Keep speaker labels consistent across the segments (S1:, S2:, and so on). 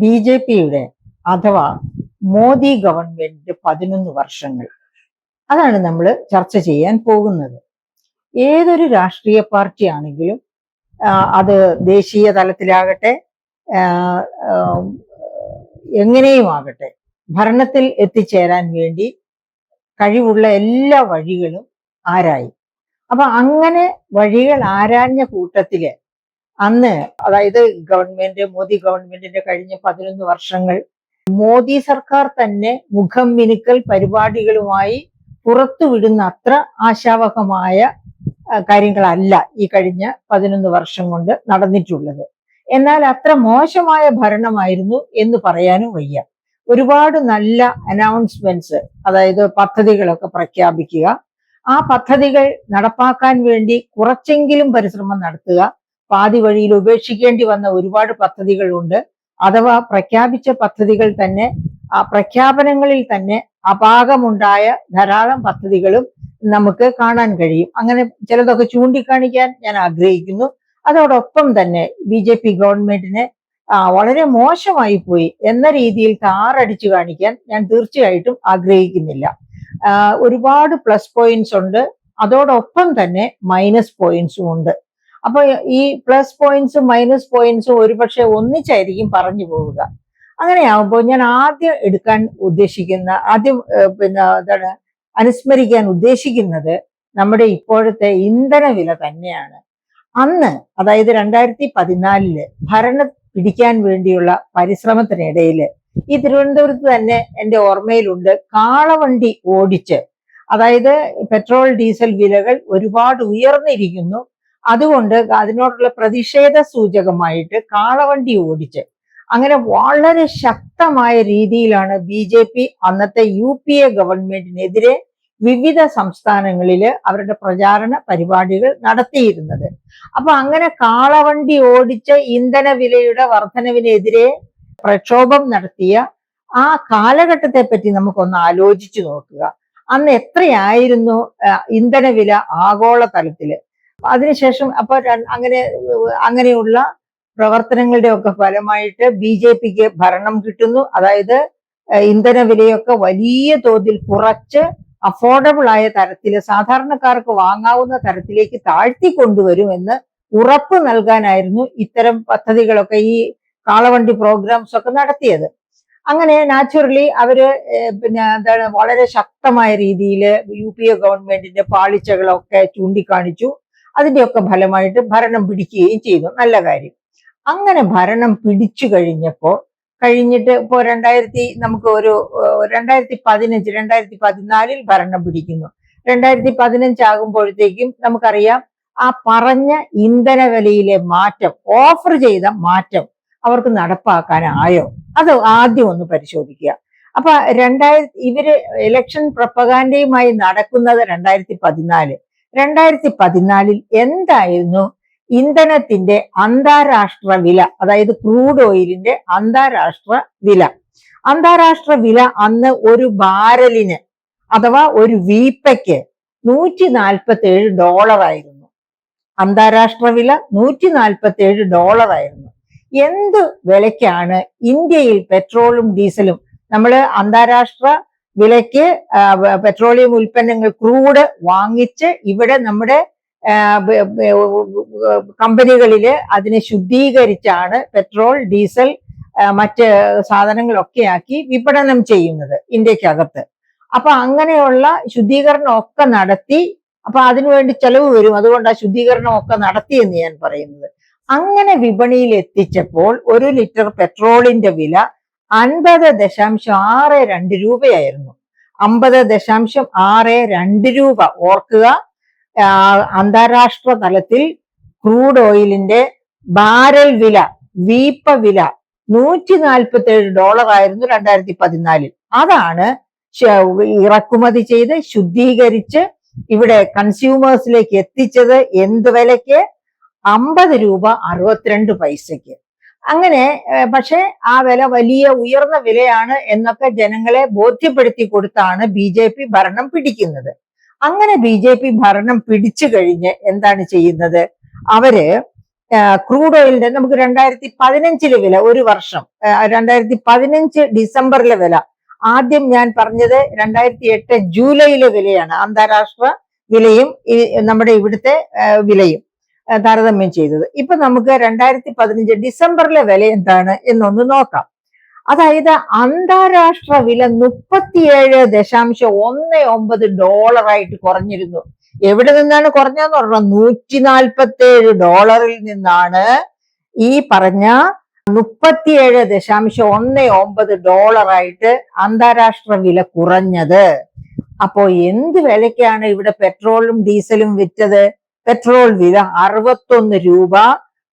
S1: BJPയുടെ അഥവാ മോദി ഗവൺമെന്റ് 11 വർഷങ്ങൾ, അതാണ് നമ്മൾ ചർച്ച ചെയ്യാൻ പോകുന്നത്. ഏതൊരു രാഷ്ട്രീയ പാർട്ടി ആണെങ്കിലും അത് ദേശീയ തലത്തിലാകട്ടെ എങ്ങനെയും ആകട്ടെ ഭരണത്തിൽ എത്തിച്ചേരാൻ വേണ്ടി കഴിവുള്ള എല്ലാ വഴികളും ആരായി. അപ്പൊ അങ്ങനെ വഴികൾ ആരാഞ്ഞ കൂട്ടത്തില് അന്ന്, അതായത് മോദി ഗവൺമെന്റിന്റെ കഴിഞ്ഞ 11 വർഷങ്ങൾ മോദി സർക്കാർ തന്നെ മുഖം മിനുക്കൽ പരിപാടികളുമായി പുറത്തുവിടുന്ന അത്ര ആശാവഹമായ കാര്യങ്ങളല്ല ഈ കഴിഞ്ഞ 11 വർഷം കൊണ്ട് നടന്നിട്ടുള്ളത്. എന്നാൽ അത്ര മോശമായ ഭരണമായിരുന്നു എന്ന് പറയാനും വയ്യ. ഒരുപാട് നല്ല അനൗൺസ്മെന്റ്സ്, അതായത് പദ്ധതികളൊക്കെ പ്രഖ്യാപിക്കുക, ആ പദ്ധതികൾ നടപ്പാക്കാൻ വേണ്ടി കുറച്ചെങ്കിലും പരിശ്രമം നടത്തുക, പാതി വഴിയിൽ ഉപേക്ഷിക്കേണ്ടി വന്ന ഒരുപാട് പദ്ധതികളുണ്ട്. അഥവാ പ്രഖ്യാപിച്ച പദ്ധതികൾ തന്നെ, ആ പ്രഖ്യാപനങ്ങളിൽ തന്നെ അപാകമുണ്ടായ ധാരാളം പദ്ധതികളും നമുക്ക് കാണാൻ കഴിയും. അങ്ങനെ ചിലതൊക്കെ ചൂണ്ടിക്കാണിക്കാൻ ഞാൻ ആഗ്രഹിക്കുന്നു. അതോടൊപ്പം തന്നെ BJP ഗവൺമെന്റിനെ വളരെ മോശമായി പോയി എന്ന രീതിയിൽ താറടിച്ചു കാണിക്കാൻ ഞാൻ തീർച്ചയായിട്ടും ആഗ്രഹിക്കുന്നില്ല. ഒരുപാട് പ്ലസ് പോയിന്റ്സ് ഉണ്ട്, അതോടൊപ്പം തന്നെ മൈനസ് പോയിന്റ്സും ഉണ്ട്. അപ്പൊ ഈ പ്ലസ് പോയിന്റ്സും മൈനസ് പോയിന്റ്സും ഒരുപക്ഷെ ഒന്നിച്ചായിരിക്കും പറഞ്ഞു പോവുക. അങ്ങനെയാവുമ്പോൾ ഞാൻ ആദ്യം അനുസ്മരിക്കാൻ ഉദ്ദേശിക്കുന്നത് നമ്മുടെ ഇപ്പോഴത്തെ ഇന്ധന വില തന്നെയാണ്. അന്ന്, അതായത് 2014 ഭരണം പിടിക്കാൻ വേണ്ടിയുള്ള പരിശ്രമത്തിനിടയില് ഈ തിരുവനന്തപുരത്ത് തന്നെ എൻ്റെ ഓർമ്മയിലുണ്ട്, കാളവണ്ടി ഓടിച്ച്, അതായത് പെട്രോൾ ഡീസൽ വിലകൾ ഒരുപാട് ഉയർന്നിരിക്കുന്നു, അതുകൊണ്ട് അതിനോടുള്ള പ്രതിഷേധ സൂചകമായിട്ട് കാളവണ്ടി ഓടിച്ച് അങ്ങനെ വളരെ ശക്തമായ രീതിയിലാണ് BJP അന്നത്തെ UPA ഗവൺമെന്റിനെതിരെ വിവിധ സംസ്ഥാനങ്ങളില് അവരുടെ പ്രചാരണ പരിപാടികൾ നടത്തിയിരുന്നത്. അപ്പൊ അങ്ങനെ കാളവണ്ടി ഓടിച്ച് ഇന്ധന വിലയുടെ വർധനവിനെതിരെ പ്രക്ഷോഭം നടത്തിയ ആ കാലഘട്ടത്തെ പറ്റി നമുക്കൊന്ന് ആലോചിച്ചു നോക്കുക. അന്ന് എത്രയായിരുന്നു ഇന്ധന വില ആഗോള തലത്തില്? അതിനുശേഷം അപ്പൊ അങ്ങനെയുള്ള പ്രവർത്തനങ്ങളുടെ ഒക്കെ ഫലമായിട്ട് BJPക്ക് ഭരണം കിട്ടുന്നു. അതായത് ഇന്ധന വിലയൊക്കെ വലിയ തോതിൽ കുറച്ച് അഫോർഡബിൾ ആയ തരത്തില് സാധാരണക്കാർക്ക് വാങ്ങാവുന്ന തരത്തിലേക്ക് താഴ്ത്തി കൊണ്ടുവരുമെന്ന് ഉറപ്പ് നൽകാനായിരുന്നു ഇത്തരം പദ്ധതികളൊക്കെ, ഈ കാളവണ്ടി പ്രോഗ്രാംസ് ഒക്കെ നടത്തിയത്. അങ്ങനെ നാച്ചുറലി അവര് വളരെ ശക്തമായ രീതിയിൽ UPA ഗവൺമെന്റിന്റെ പാളിച്ചകളൊക്കെ ചൂണ്ടിക്കാണിച്ചു. അതിന്റെയൊക്കെ ഫലമായിട്ട് ഭരണം പിടിക്കുകയും ചെയ്തു. നല്ല കാര്യം. അങ്ങനെ ഭരണം പിടിച്ചു കഴിഞ്ഞിട്ട് ഇപ്പോ 2014 ഭരണം പിടിക്കുന്നു. 2015 ആകുമ്പോഴത്തേക്കും നമുക്കറിയാം ആ പറഞ്ഞ ഇന്ധന വിലയിലെ മാറ്റം, ഓഫർ ചെയ്ത മാറ്റം അവർക്ക് നടപ്പാക്കാനായോ? അത് ആദ്യം ഒന്ന് പരിശോധിക്കുക. അപ്പൊ ഇവര് ഇലക്ഷൻ പ്രൊപ്പഗാൻഡയുമായി നടക്കുന്നത് 2014 എന്തായിരുന്നു ഇന്ധനത്തിന്റെ അന്താരാഷ്ട്ര വില, അതായത് ക്രൂഡ് ഓയിലിന്റെ അന്താരാഷ്ട്ര വില? അന്താരാഷ്ട്ര വില അന്ന് ഒരു ബാരലിന് അഥവാ ഒരു വീപ്പയ്ക്ക് $147 ആയിരുന്നു. അന്താരാഷ്ട്ര വില $147 ആയിരുന്നു. എന്ത് വിലയ്ക്കാണ് ഇന്ത്യയിൽ പെട്രോളും ഡീസലും, നമ്മൾ അന്താരാഷ്ട്ര വിലയ്ക്ക് പെട്രോളിയം ഉൽപ്പന്നങ്ങൾ ക്രൂഡ് വാങ്ങിച്ച് ഇവിടെ നമ്മുടെ കമ്പനികളില് അതിനെ ശുദ്ധീകരിച്ചാണ് പെട്രോൾ, ഡീസൽ, മറ്റ് സാധനങ്ങളൊക്കെ ആക്കി വിപണനം ചെയ്യുന്നത് ഇന്ത്യക്കകത്ത്. അപ്പൊ അങ്ങനെയുള്ള ശുദ്ധീകരണം ഒക്കെ നടത്തി, അപ്പൊ അതിനുവേണ്ടി ചെലവ് വരും, അതുകൊണ്ട് ആ ശുദ്ധീകരണം ഒക്കെ നടത്തിയെന്ന് ഞാൻ പറയുന്നത്. അങ്ങനെ വിപണിയിൽ എത്തിച്ചപ്പോൾ 1 ലിറ്റർ പെട്രോളിന്റെ വില 50.62 രൂപയായിരുന്നു. 50.62 രൂപ. ഓർക്കുക, അന്താരാഷ്ട്ര തലത്തിൽ ക്രൂഡ് ഓയിലിന്റെ ബാരൽ വില, വീപ്പ വില $147 ആയിരുന്നു 2014. അതാണ് ഇറക്കുമതി ചെയ്ത് ശുദ്ധീകരിച്ച് ഇവിടെ കൺസ്യൂമേഴ്സിലേക്ക് എത്തിച്ചത് എന്ത് വിലയ്ക്ക്? 50 രൂപ 62 പൈസയ്ക്ക്. അങ്ങനെ പക്ഷെ ആ വില വലിയ ഉയർന്ന വിലയാണ് എന്നൊക്കെ ജനങ്ങളെ ബോധ്യപ്പെടുത്തി കൊടുത്താണ് BJP ഭരണം പിടിക്കുന്നത്. അങ്ങനെ BJP ഭരണം പിടിച്ചു കഴിഞ്ഞ് എന്താണ് ചെയ്യുന്നത്? അവര് ക്രൂഡ് ഓയിലിന്റെ നമുക്ക് 2015 വില, ഒരു വർഷം 2015 ഡിസംബറിലെ വില. ആദ്യം ഞാൻ പറഞ്ഞത് 2008 ജൂലൈയിലെ വിലയാണ്, അന്താരാഷ്ട്ര വിലയും നമ്മുടെ ഇവിടുത്തെ വിലയും താരതമ്യം ചെയ്തത്. ഇപ്പൊ നമുക്ക് 2015 ഡിസംബറിലെ വില എന്താണ് എന്നൊന്ന് നോക്കാം. അതായത് അന്താരാഷ്ട്ര വില $37.19 കുറഞ്ഞിരുന്നു. എവിടെ നിന്നാണ് കുറഞ്ഞതെന്ന് പറഞ്ഞാൽ $147 നിന്നാണ് ഈ പറഞ്ഞ $37.19 അന്താരാഷ്ട്ര വില കുറഞ്ഞത്. അപ്പോ എന്ത് വിലയ്ക്കാണ് ഇവിടെ പെട്രോളും ഡീസലും വിറ്റത്? പെട്രോൾ വില 61 രൂപ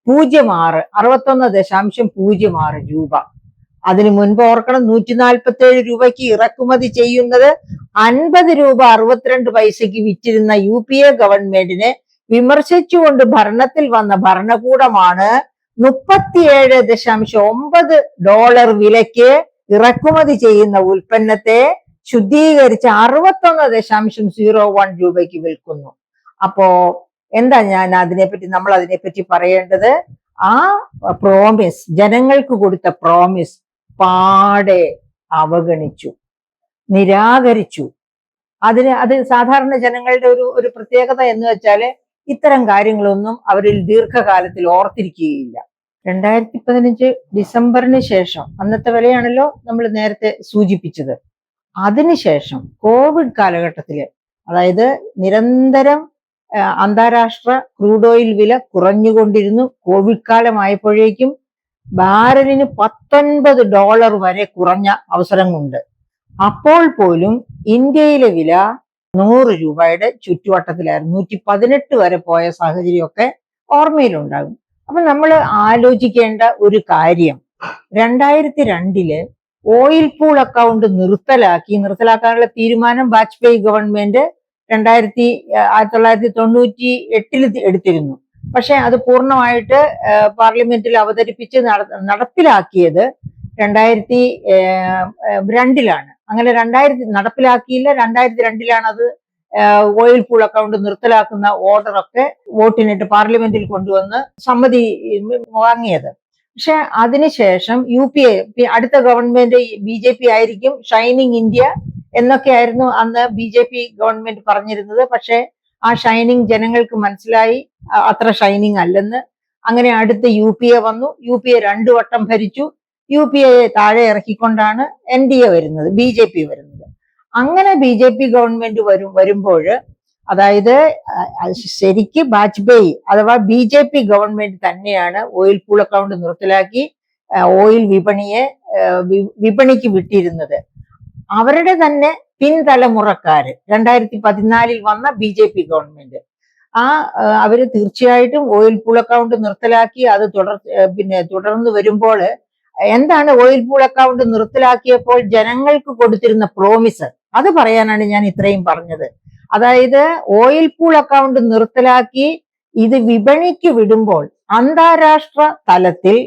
S1: 06, 61.06 രൂപ. അതിനു മുൻപ് ഓർക്കണം, 147 രൂപയ്ക്ക് ഇറക്കുമതി ചെയ്യുന്നത് 50 രൂപ 62 പൈസയ്ക്ക് വിറ്റിരുന്ന UPA ഗവൺമെന്റിനെ വിമർശിച്ചുകൊണ്ട് ഭരണത്തിൽ വന്ന ഭരണകൂടമാണ് $37.9 വിലയ്ക്ക് ഇറക്കുമതി ചെയ്യുന്ന ഉൽപ്പന്നത്തെ ശുദ്ധീകരിച്ച് 61.01 രൂപയ്ക്ക് വിൽക്കുന്നു. അപ്പോ എന്താ നമ്മൾ അതിനെപ്പറ്റി പറയേണ്ടത്? ആ പ്രോമിസ്, ജനങ്ങൾക്ക് കൊടുത്ത പ്രോമിസ് പാടെ അവഗണിച്ചു, നിരാകരിച്ചു. അത് സാധാരണ ജനങ്ങളുടെ ഒരു പ്രത്യേകത എന്ന് വെച്ചാല് ഇത്തരം കാര്യങ്ങളൊന്നും അവരിൽ ദീർഘകാലത്തിൽ ഓർത്തിരിക്കുകയില്ല. 2015 ഡിസംബറിന് ശേഷം, അന്നത്തെ വിലയാണല്ലോ നമ്മൾ നേരത്തെ സൂചിപ്പിച്ചത്, അതിനുശേഷം കോവിഡ് കാലഘട്ടത്തില്, അതായത് നിരന്തരം അന്താരാഷ്ട്ര ക്രൂഡ് ഓയിൽ വില കുറഞ്ഞുകൊണ്ടിരുന്നു. കോവിഡ് കാലമായപ്പോഴേക്കും ബാരലിന് $19 വരെ കുറഞ്ഞ അവസരങ്ങളുണ്ട്. അപ്പോൾ പോലും ഇന്ത്യയിലെ വില 100 രൂപയുടെ ചുറ്റുവട്ടത്തിലായിരുന്നു. 118 വരെ പോയ സാഹചര്യമൊക്കെ ഓർമ്മയിലുണ്ടാകും. അപ്പൊ നമ്മൾ ആലോചിക്കേണ്ട ഒരു കാര്യം, 2002 ഓയിൽ പൂൾ അക്കൗണ്ട് നിർത്തലാക്കാനുള്ള തീരുമാനം വാജ്പേയി ഗവൺമെന്റ് 1998 എടുത്തിരുന്നു. പക്ഷെ അത് പൂർണ്ണമായിട്ട് പാർലമെന്റിൽ അവതരിപ്പിച്ച് നടപ്പിലാക്കിയത് 2002 അങ്ങനെ നടപ്പിലാക്കിയില്ല. 2002 അത് ഓയിൽ പൂൾ അക്കൗണ്ട് നിർത്തലാക്കുന്ന ഓർഡറൊക്കെ വോട്ടിനിട്ട് പാർലമെന്റിൽ കൊണ്ടുവന്ന് സമ്മതി വാങ്ങിയത്. പക്ഷെ അതിനുശേഷം UPA, അടുത്ത ഗവൺമെന്റ് BJP ആയിരിക്കും, ഷൈനിങ് ഇന്ത്യ എന്നൊക്കെയായിരുന്നു അന്ന് BJP ഗവൺമെന്റ് പറഞ്ഞിരുന്നത്. പക്ഷെ ആ ഷൈനിങ് ജനങ്ങൾക്ക് മനസ്സിലായി അത്ര ഷൈനിങ് അല്ലെന്ന്. അങ്ങനെ അടുത്ത UPA വന്നു. UPA 2 വട്ടം ഭരിച്ചു. UPA താഴെ ഇറക്കിക്കൊണ്ടാണ് NDA വരുന്നത്, BJP വരുന്നത്. അങ്ങനെ BJP ഗവൺമെന്റ് വരുമ്പോൾ, അതായത് ശരിക്ക് വാജ്പേയി അഥവാ BJP ഗവൺമെന്റ് തന്നെയാണ് ഓയിൽ പൂൾ അക്കൗണ്ട് നിർത്തലാക്കി ഓയിൽ വിപണിക്ക് വിട്ടിരുന്നത്. അവരുടെ തന്നെ പിൻതലമുറക്കാര് 2014 വന്ന BJP ഗവൺമെന്റ് അവര് തീർച്ചയായിട്ടും ഓയിൽ പൂൾ അക്കൗണ്ട് നിർത്തലാക്കി. അത് തുടർന്ന് വരുമ്പോൾ എന്താണ് ഓയിൽ പൂൾ അക്കൗണ്ട് നിർത്തലാക്കിയപ്പോൾ ജനങ്ങൾക്ക് കൊടുത്തിരുന്ന പ്രോമിസ്, അത് പറയാനാണ് ഞാൻ ഇത്രയും പറഞ്ഞത്. അതായത് ഓയിൽ പൂൾ അക്കൗണ്ട് നിർത്തലാക്കി ഇത് വിപണിക്ക് വിടുമ്പോൾ അന്താരാഷ്ട്ര തലത്തിൽ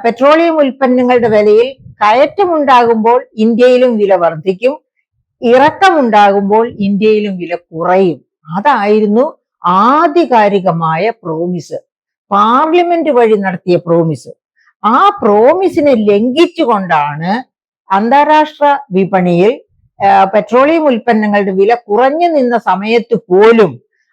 S1: പെട്രോളിയം ഉൽപ്പന്നങ്ങളുടെ വിലയിൽ കയറ്റമുണ്ടാകുമ്പോൾ ഇന്ത്യയിലും വില വർദ്ധിക്കും, ഇറക്കമുണ്ടാകുമ്പോൾ ഇന്ത്യയിലും വില കുറയും. അതായിരുന്നു ആധികാരികമായ പ്രോമിസ്, പാർലമെന്റ് വഴി നടത്തിയ പ്രോമിസ്. ആ പ്രോമിസിനെ ലംഘിച്ചുകൊണ്ടാണ് അന്താരാഷ്ട്ര വിപണിയിൽ പെട്രോളിയം ഉൽപ്പന്നങ്ങളുടെ വില കുറഞ്ഞു നിന്ന സമയത്ത് പോലും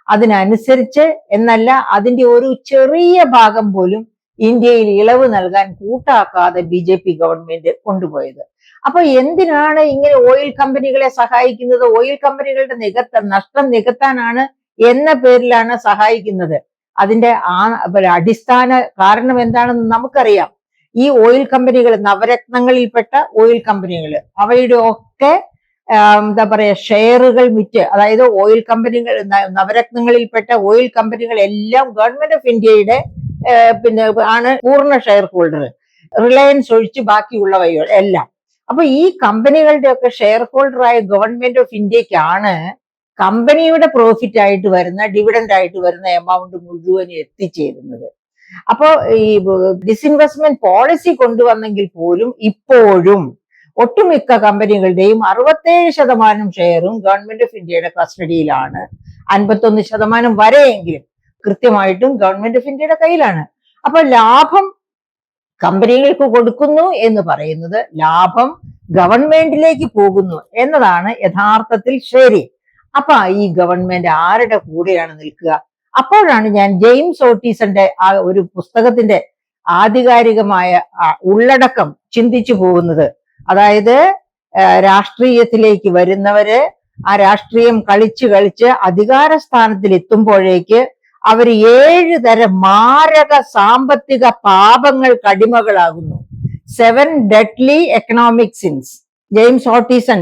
S1: അതിനനുസരിച്ച് എന്നല്ല, അതിന്റെ ഒരു ചെറിയ ഭാഗം പോലും ഇന്ത്യയിൽ ഇളവ് നൽകാൻ കൂട്ടാക്കാതെ BJP ഗവൺമെന്റ് കൊണ്ടുപോയത്. അപ്പൊ എന്തിനാണ് ഇങ്ങനെ ഓയിൽ കമ്പനികളെ സഹായിക്കുന്നത്? ഓയിൽ കമ്പനികളുടെ നഷ്ടം നികത്താനാണ് എന്ന പേരിലാണ് സഹായിക്കുന്നത്. അതിന്റെ അടിസ്ഥാന കാരണം എന്താണെന്ന് നമുക്കറിയാം. ഈ ഓയിൽ കമ്പനികൾ, നവരത്നങ്ങളിൽപ്പെട്ട ഓയിൽ കമ്പനികൾ, അവയുടെ ഒക്കെ എന്താ പറയാ ഷെയറുകൾ വിറ്റ്, അതായത് ഓയിൽ കമ്പനികൾ, നവരത്നങ്ങളിൽപ്പെട്ട ഓയിൽ കമ്പനികൾ എല്ലാം ഗവൺമെന്റ് ഓഫ് ഇന്ത്യയുടെ ആണ് പൂർണ്ണ ഷെയർ ഹോൾഡർ, റിലയൻസ് ഒഴിച്ച് ബാക്കിയുള്ളവയോ എല്ലാം. അപ്പൊ ഈ കമ്പനികളുടെ ഒക്കെ ഷെയർ ഹോൾഡറായ ഗവൺമെന്റ് ഓഫ് ഇന്ത്യക്കാണ് കമ്പനിയുടെ പ്രോഫിറ്റ് ആയിട്ട് വരുന്ന, ഡിവിഡൻഡ് ആയിട്ട് വരുന്ന എമൗണ്ട് മുഴുവൻ എത്തിച്ചേരുന്നത്. അപ്പോ ഈ ഡിസ്ഇൻവെസ്റ്റ്മെന്റ് പോളിസി കൊണ്ടുവന്നെങ്കിൽ പോലും ഇപ്പോഴും ഒട്ടുമിക്ക കമ്പനികളുടെയും 67% ഷെയറും ഗവൺമെന്റ് ഓഫ് ഇന്ത്യയുടെ കസ്റ്റഡിയിലാണ്. 51% വരെയെങ്കിലും കൃത്യമായിട്ടും ഗവൺമെന്റ് ഓഫ് ഇന്ത്യയുടെ കയ്യിലാണ്. അപ്പൊ ലാഭം കമ്പനികൾക്ക് കൊടുക്കുന്നു എന്ന് പറയുന്നത് ലാഭം ഗവൺമെന്റിലേക്ക് പോകുന്നു എന്നതാണ് യഥാർത്ഥത്തിൽ ശരി. അപ്പൊ ഈ ഗവൺമെന്റ് ആരുടെ കൂടെയാണ് നിൽക്കുക? അപ്പോഴാണ് ഞാൻ ജെയിംസ് ഓട്ടീസന്റെ ആ ഒരു പുസ്തകത്തിന്റെ ആധികാരികമായ ഉള്ളടക്കം ചിന്തിച്ചു പോകുന്നത്. അതായത് രാഷ്ട്രീയത്തിലേക്ക് വരുന്നവര് ആ രാഷ്ട്രീയം കളിച്ച് കളിച്ച് അധികാര സ്ഥാനത്തിൽ എത്തുമ്പോഴേക്ക് അവർ 7 തരം മാരക സാമ്പത്തിക പാപങ്ങൾക്ക് അടിമകളാകുന്നു. 7 deadly economic sins. James Otteson,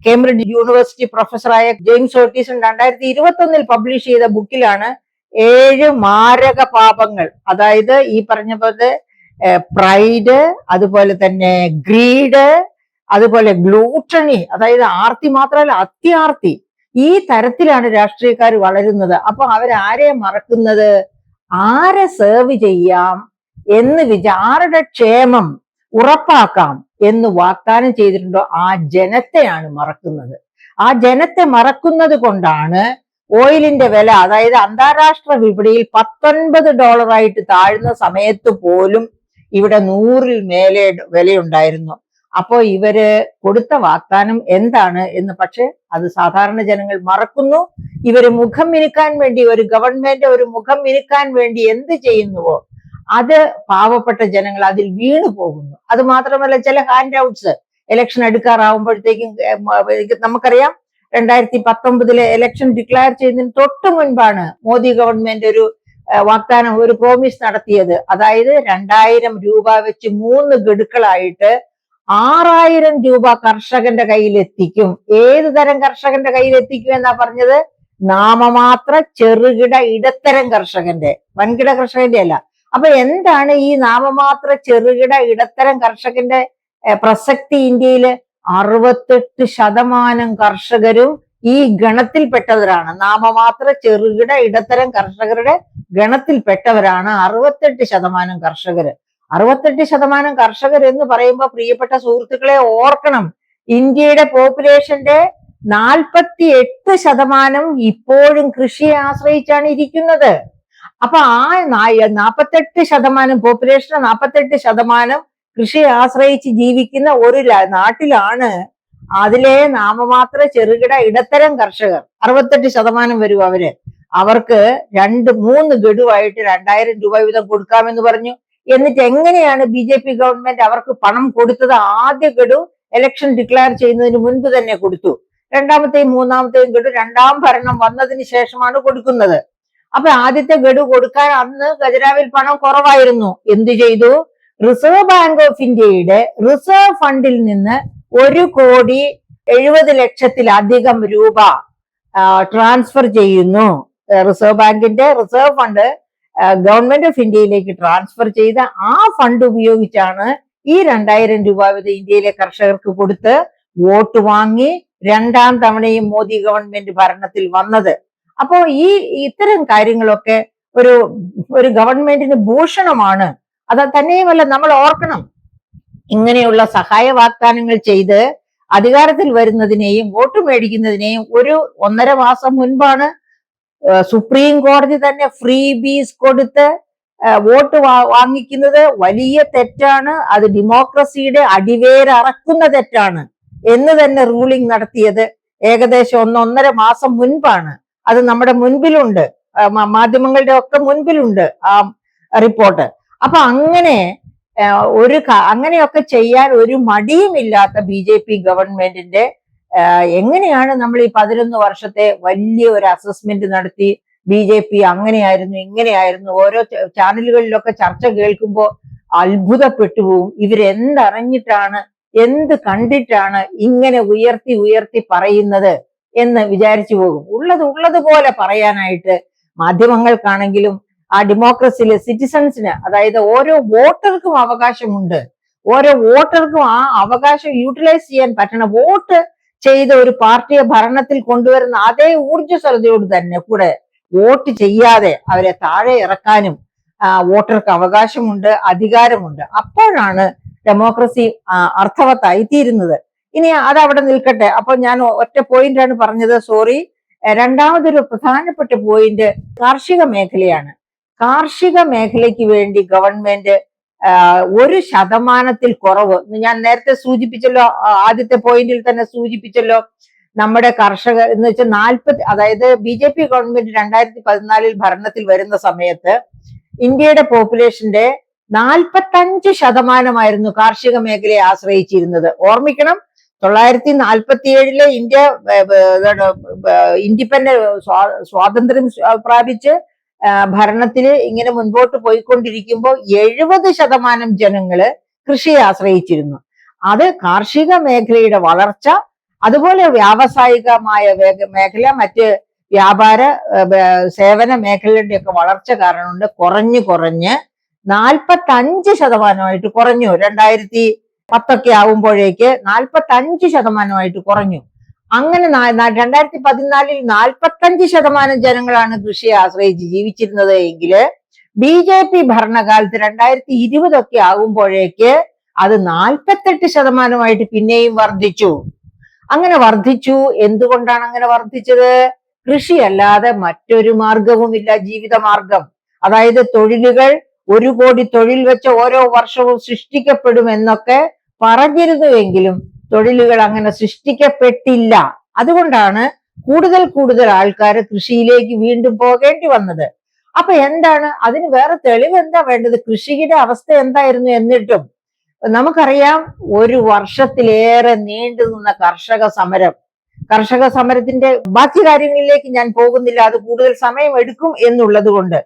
S1: Cambridge university പ്രൊഫസറായ ജെയിംസ് ഓട്ടീസൺ 2021 പബ്ലിഷ് ചെയ്ത ബുക്കിലാണ് 7 മാരക പാപങ്ങൾ, അതായത് ഈ പറഞ്ഞ പോലെ പ്രൈഡ്, അതുപോലെ തന്നെ ഗ്രീഡ്, അതുപോലെ ഗ്ലൂട്ടണി, അതായത് ആർത്തി മാത്രമല്ല അത്യാർത്തി, ഈ തരത്തിലാണ് രാഷ്ട്രീയക്കാർ വളരുന്നത്. അപ്പൊ അവരാരെ മറക്കുന്നത്? ആരെ സേർവ് ചെയ്യാം എന്ന് ആരുടെ ക്ഷേമം ഉറപ്പാക്കാം എന്ന് വാഗ്ദാനം ചെയ്തിട്ടുണ്ടോ ആ ജനത്തെയാണ് മറക്കുന്നത്. ആ ജനത്തെ മറക്കുന്നത് കൊണ്ടാണ് ഓയിലിന്റെ വില, അതായത് അന്താരാഷ്ട്ര വിപണിയിൽ $19 താഴ്ന്ന സമയത്ത് പോലും ഇവിടെ 100-ൽ മേലെ വിലയുണ്ടായിരുന്നു. അപ്പോ ഇവര് കൊടുത്ത വാഗ്ദാനം എന്താണ് എന്ന് പക്ഷെ അത് സാധാരണ ജനങ്ങൾ മറക്കുന്നു. ഇവര് മുഖം മിനുക്കാൻ വേണ്ടി, ഒരു ഗവൺമെന്റ് ഒരു മുഖം മിനുക്കാൻ വേണ്ടി എന്ത് ചെയ്യുന്നുവോ അത് പാവപ്പെട്ട ജനങ്ങൾ അതിൽ വീണു പോകുന്നു. അത് മാത്രമല്ല, ചില ഹാൻഡ് ഔട്ട്സ് ഇലക്ഷൻ എടുക്കാറാവുമ്പോഴത്തേക്കും നമുക്കറിയാം 2019 ഇലക്ഷൻ ഡിക്ലെയർ ചെയ്യുന്നതിന് തൊട്ട് മുൻപാണ് മോദി ഗവൺമെന്റ് ഒരു വാഗ്ദാനം, ഒരു പ്രോമിസ് നടത്തിയത്. അതായത് 2000 രൂപ വെച്ച് 3 ഗഡുക്കളായിട്ട് 6000 രൂപ കർഷകന്റെ കയ്യിൽ എത്തിക്കും. ഏത് തരം കർഷകന്റെ കയ്യിൽ എത്തിക്കും എന്നാ പറഞ്ഞത്? നാമമാത്ര ചെറുകിട ഇടത്തരം കർഷകന്റെ, വൻകിട കർഷകന്റെ അല്ല. അപ്പൊ എന്താണ് ഈ നാമമാത്ര ചെറുകിട ഇടത്തരം കർഷകന്റെ പ്രസക്തി? ഇന്ത്യയില് 68% കർഷകരും ഈ ഗണത്തിൽപ്പെട്ടവരാണ്. നാമമാത്ര ചെറുകിട ഇടത്തരം കർഷകരുടെ ഗണത്തിൽപ്പെട്ടവരാണ് 68% കർഷകര്. 68% കർഷകർ എന്ന് പറയുമ്പോൾ പ്രിയപ്പെട്ട സുഹൃത്തുക്കളെ ഓർക്കണം, ഇന്ത്യയുടെ പോപ്പുലേഷന്റെ 48% ഇപ്പോഴും കൃഷിയെ ആശ്രയിച്ചാണ് ഇരിക്കുന്നത്. അപ്പൊ ആ 48% പോപ്പുലേഷൻ, 48% കൃഷിയെ ആശ്രയിച്ച് ജീവിക്കുന്ന ഒരു നാട്ടിലാണ് അതിലെ നാമമാത്ര ചെറുകിട ഇടത്തരം കർഷകർ 68% വരും. അവർക്ക് 2-3 ഗഡുവായിട്ട് 2000 രൂപ വീതം കൊടുക്കാമെന്ന് പറഞ്ഞു. എന്നിട്ട് എങ്ങനെയാണ് BJP ഗവൺമെന്റ് അവർക്ക് പണം കൊടുത്തത്? ആദ്യ ഗഡു ഇലക്ഷൻ ഡിക്ലെയർ ചെയ്യുന്നതിന് മുൻപ് തന്നെ കൊടുത്തു. രണ്ടാമത്തെയും മൂന്നാമത്തെയും ഗഡു രണ്ടാം ഭരണം വന്നതിന് ശേഷമാണ് കൊടുക്കുന്നത്. അപ്പൊ ആദ്യത്തെ ഗഡു കൊടുക്കാൻ അന്ന് ഖജനാവിൽ പണം കുറവായിരുന്നു. എന്തു ചെയ്തു? റിസർവ് ബാങ്ക് ഓഫ് ഇന്ത്യയുടെ റിസർവ് ഫണ്ടിൽ നിന്ന് 1,70,00,000-ലധികം രൂപ ട്രാൻസ്ഫർ ചെയ്യുന്നു. റിസർവ് ബാങ്കിന്റെ റിസർവ് ഫണ്ട് ഗവൺമെന്റ് ഓഫ് ഇന്ത്യയിലേക്ക് ട്രാൻസ്ഫർ ചെയ്ത ആ ഫണ്ട് ഉപയോഗിച്ചാണ് ഈ 2000 രൂപ വീതം ഇന്ത്യയിലെ കർഷകർക്ക് കൊടുത്ത് വോട്ട് വാങ്ങി 2ാം തവണയും മോദി ഗവൺമെന്റ് ഭരണത്തിൽ വന്നത്. അപ്പോ ഇത്തരം കാര്യങ്ങളൊക്കെ ഒരു ഗവൺമെന്റിന് ഭൂഷണമാണ്. അത് തന്നെയുമല്ല, നമ്മൾ ഓർക്കണം, ഇങ്ങനെയുള്ള സഹായ വാഗ്ദാനങ്ങൾ ചെയ്ത് അധികാരത്തിൽ വരുന്നതിനെയും വോട്ട് മേടിക്കുന്നതിനെയും 1.5 മാസം മുൻപാണ് സുപ്രീം കോടതി തന്നെ ഫ്രീ ബീസ് കൊടുത്ത് വോട്ട് വാങ്ങിക്കുന്നത് വലിയ തെറ്റാണ്, അത് ഡെമോക്രസിയുടെ അടിവേരറക്കുന്ന തെറ്റാണ് എന്ന് തന്നെ റൂളിംഗ് നടത്തിയത് ഏകദേശം 1.5 മാസം മുൻപാണ്. അത് നമ്മുടെ മുൻപിലുണ്ട്, മാധ്യമങ്ങളുടെ ഒക്കെ മുൻപിലുണ്ട് ആ റിപ്പോർട്ട്. അപ്പൊ അങ്ങനെയൊക്കെ ചെയ്യാൻ ഒരു മടിയുമില്ലാത്ത BJP ഗവൺമെന്റിന്റെ എങ്ങനെയാണ് നമ്മൾ ഈ 11 വർഷത്തെ വലിയ ഒരു അസസ്മെന്റ് നടത്തി BJP അങ്ങനെയായിരുന്നു ഇങ്ങനെയായിരുന്നു ഓരോ ചാനലുകളിലൊക്കെ ചർച്ച കേൾക്കുമ്പോൾ അത്ഭുതപ്പെട്ടു പോവും. ഇവരെന്തറിഞ്ഞിട്ടാണ്, എന്ത് കണ്ടിട്ടാണ് ഇങ്ങനെ ഉയർത്തി ഉയർത്തി പറയുന്നത് എന്ന് വിചാരിച്ചു പോകും. ഉള്ളതുപോലെ പറയാനായിട്ട് മാധ്യമങ്ങൾക്കാണെങ്കിലും ആ ഡെമോക്രസിയിലെ സിറ്റിസൺസിന്, അതായത് ഓരോ വോട്ടർക്കും അവകാശമുണ്ട്. ഓരോ വോട്ടർക്കും ആ അവകാശം യൂട്ടിലൈസ് ചെയ്യാൻ പറ്റണം. വോട്ട് ചെയ്ത ഒരു പാർട്ടിയെ ഭരണത്തിൽ കൊണ്ടുവരുന്ന അതേ ഊർജ്ജസ്വലതയോട് തന്നെ കൂടെ വോട്ട് ചെയ്യാതെ അവരെ താഴെ ഇറക്കാനും വോട്ടർക്ക് അവകാശമുണ്ട്, അധികാരമുണ്ട്. അപ്പോഴാണ് ഡെമോക്രസി അർത്ഥവത്തായിത്തീരുന്നത്. ഇനി അതവിടെ നിൽക്കട്ടെ. അപ്പൊ ഞാൻ ഒറ്റ പോയിന്റാണ് പറഞ്ഞത്, സോറി. രണ്ടാമതൊരു പ്രധാനപ്പെട്ട പോയിന്റ് കാർഷിക മേഖലയാണ്. കാർഷിക മേഖലയ്ക്ക് വേണ്ടി ഗവൺമെന്റ് 1% കുറവ്, ഞാൻ നേരത്തെ സൂചിപ്പിച്ചല്ലോ, ആദ്യത്തെ പോയിന്റിൽ തന്നെ സൂചിപ്പിച്ചല്ലോ, നമ്മുടെ കർഷകർ എന്ന് വെച്ചാൽ അതായത് BJP ഗവൺമെന്റ് 2014 ഭരണത്തിൽ വരുന്ന സമയത്ത് ഇന്ത്യയുടെ പോപ്പുലേഷന്റെ 45% കാർഷിക മേഖലയെ ആശ്രയിച്ചിരുന്നത്. ഓർമ്മിക്കണം, 1947 ഇന്ത്യ സ്വാതന്ത്ര്യം പ്രാപിച്ച് ഭരണത്തിൽ ഇങ്ങനെ മുൻപോട്ട് പോയിക്കൊണ്ടിരിക്കുമ്പോൾ 70% ജനങ്ങള് കൃഷിയെ ആശ്രയിച്ചിരുന്നു. അത് കാർഷിക മേഖലയുടെ വളർച്ച, അതുപോലെ വ്യാവസായികമായ മേഖല, മറ്റ് വ്യാപാര സേവന മേഖലയുടെ ഒക്കെ വളർച്ച കാരണം കൊണ്ട് കുറഞ്ഞ് 45% കുറഞ്ഞു. 2010 ആവുമ്പോഴേക്ക് 45% കുറഞ്ഞു. അങ്ങനെ 2014 45% ജനങ്ങളാണ് കൃഷിയെ ആശ്രയിച്ച് ജീവിച്ചിരുന്നത് എങ്കിൽ BJP ഭരണകാലത്ത് 2020 ആകുമ്പോഴേക്ക് അത് 48% പിന്നെയും വർദ്ധിച്ചു. അങ്ങനെ വർദ്ധിച്ചു. എന്തുകൊണ്ടാണ് അങ്ങനെ വർദ്ധിച്ചത്? കൃഷിയല്ലാതെ മറ്റൊരു മാർഗവുമില്ല, ജീവിത മാർഗം. അതായത് തൊഴിലുകൾ 1 കോടി തൊഴിൽ വെച്ച് ഓരോ വർഷവും സൃഷ്ടിക്കപ്പെടുമെന്നൊക്കെ പറഞ്ഞിരുന്നുവെങ്കിലും തൊഴിലുകൾ അങ്ങനെ സൃഷ്ടിക്കപ്പെട്ടില്ല. അതുകൊണ്ടാണ് കൂടുതൽ ആൾക്കാർ കൃഷിയിലേക്ക് വീണ്ടും പോകേണ്ടി വന്നത്. അപ്പൊ എന്താണ് അതിന് വേറെ തെളിവ് എന്താ വേണ്ടത്? കൃഷിയുടെ അവസ്ഥ എന്തായിരുന്നു? എന്നിട്ടും നമുക്കറിയാം, 1 വർഷത്തിലേറെ നീണ്ടു നിന്ന കർഷക സമരത്തിന്റെ ബാക്കി കാര്യങ്ങളിലേക്ക് ഞാൻ പോകുന്നില്ല, അത് കൂടുതൽ സമയം എടുക്കും എന്നുള്ളത് കൊണ്ട്.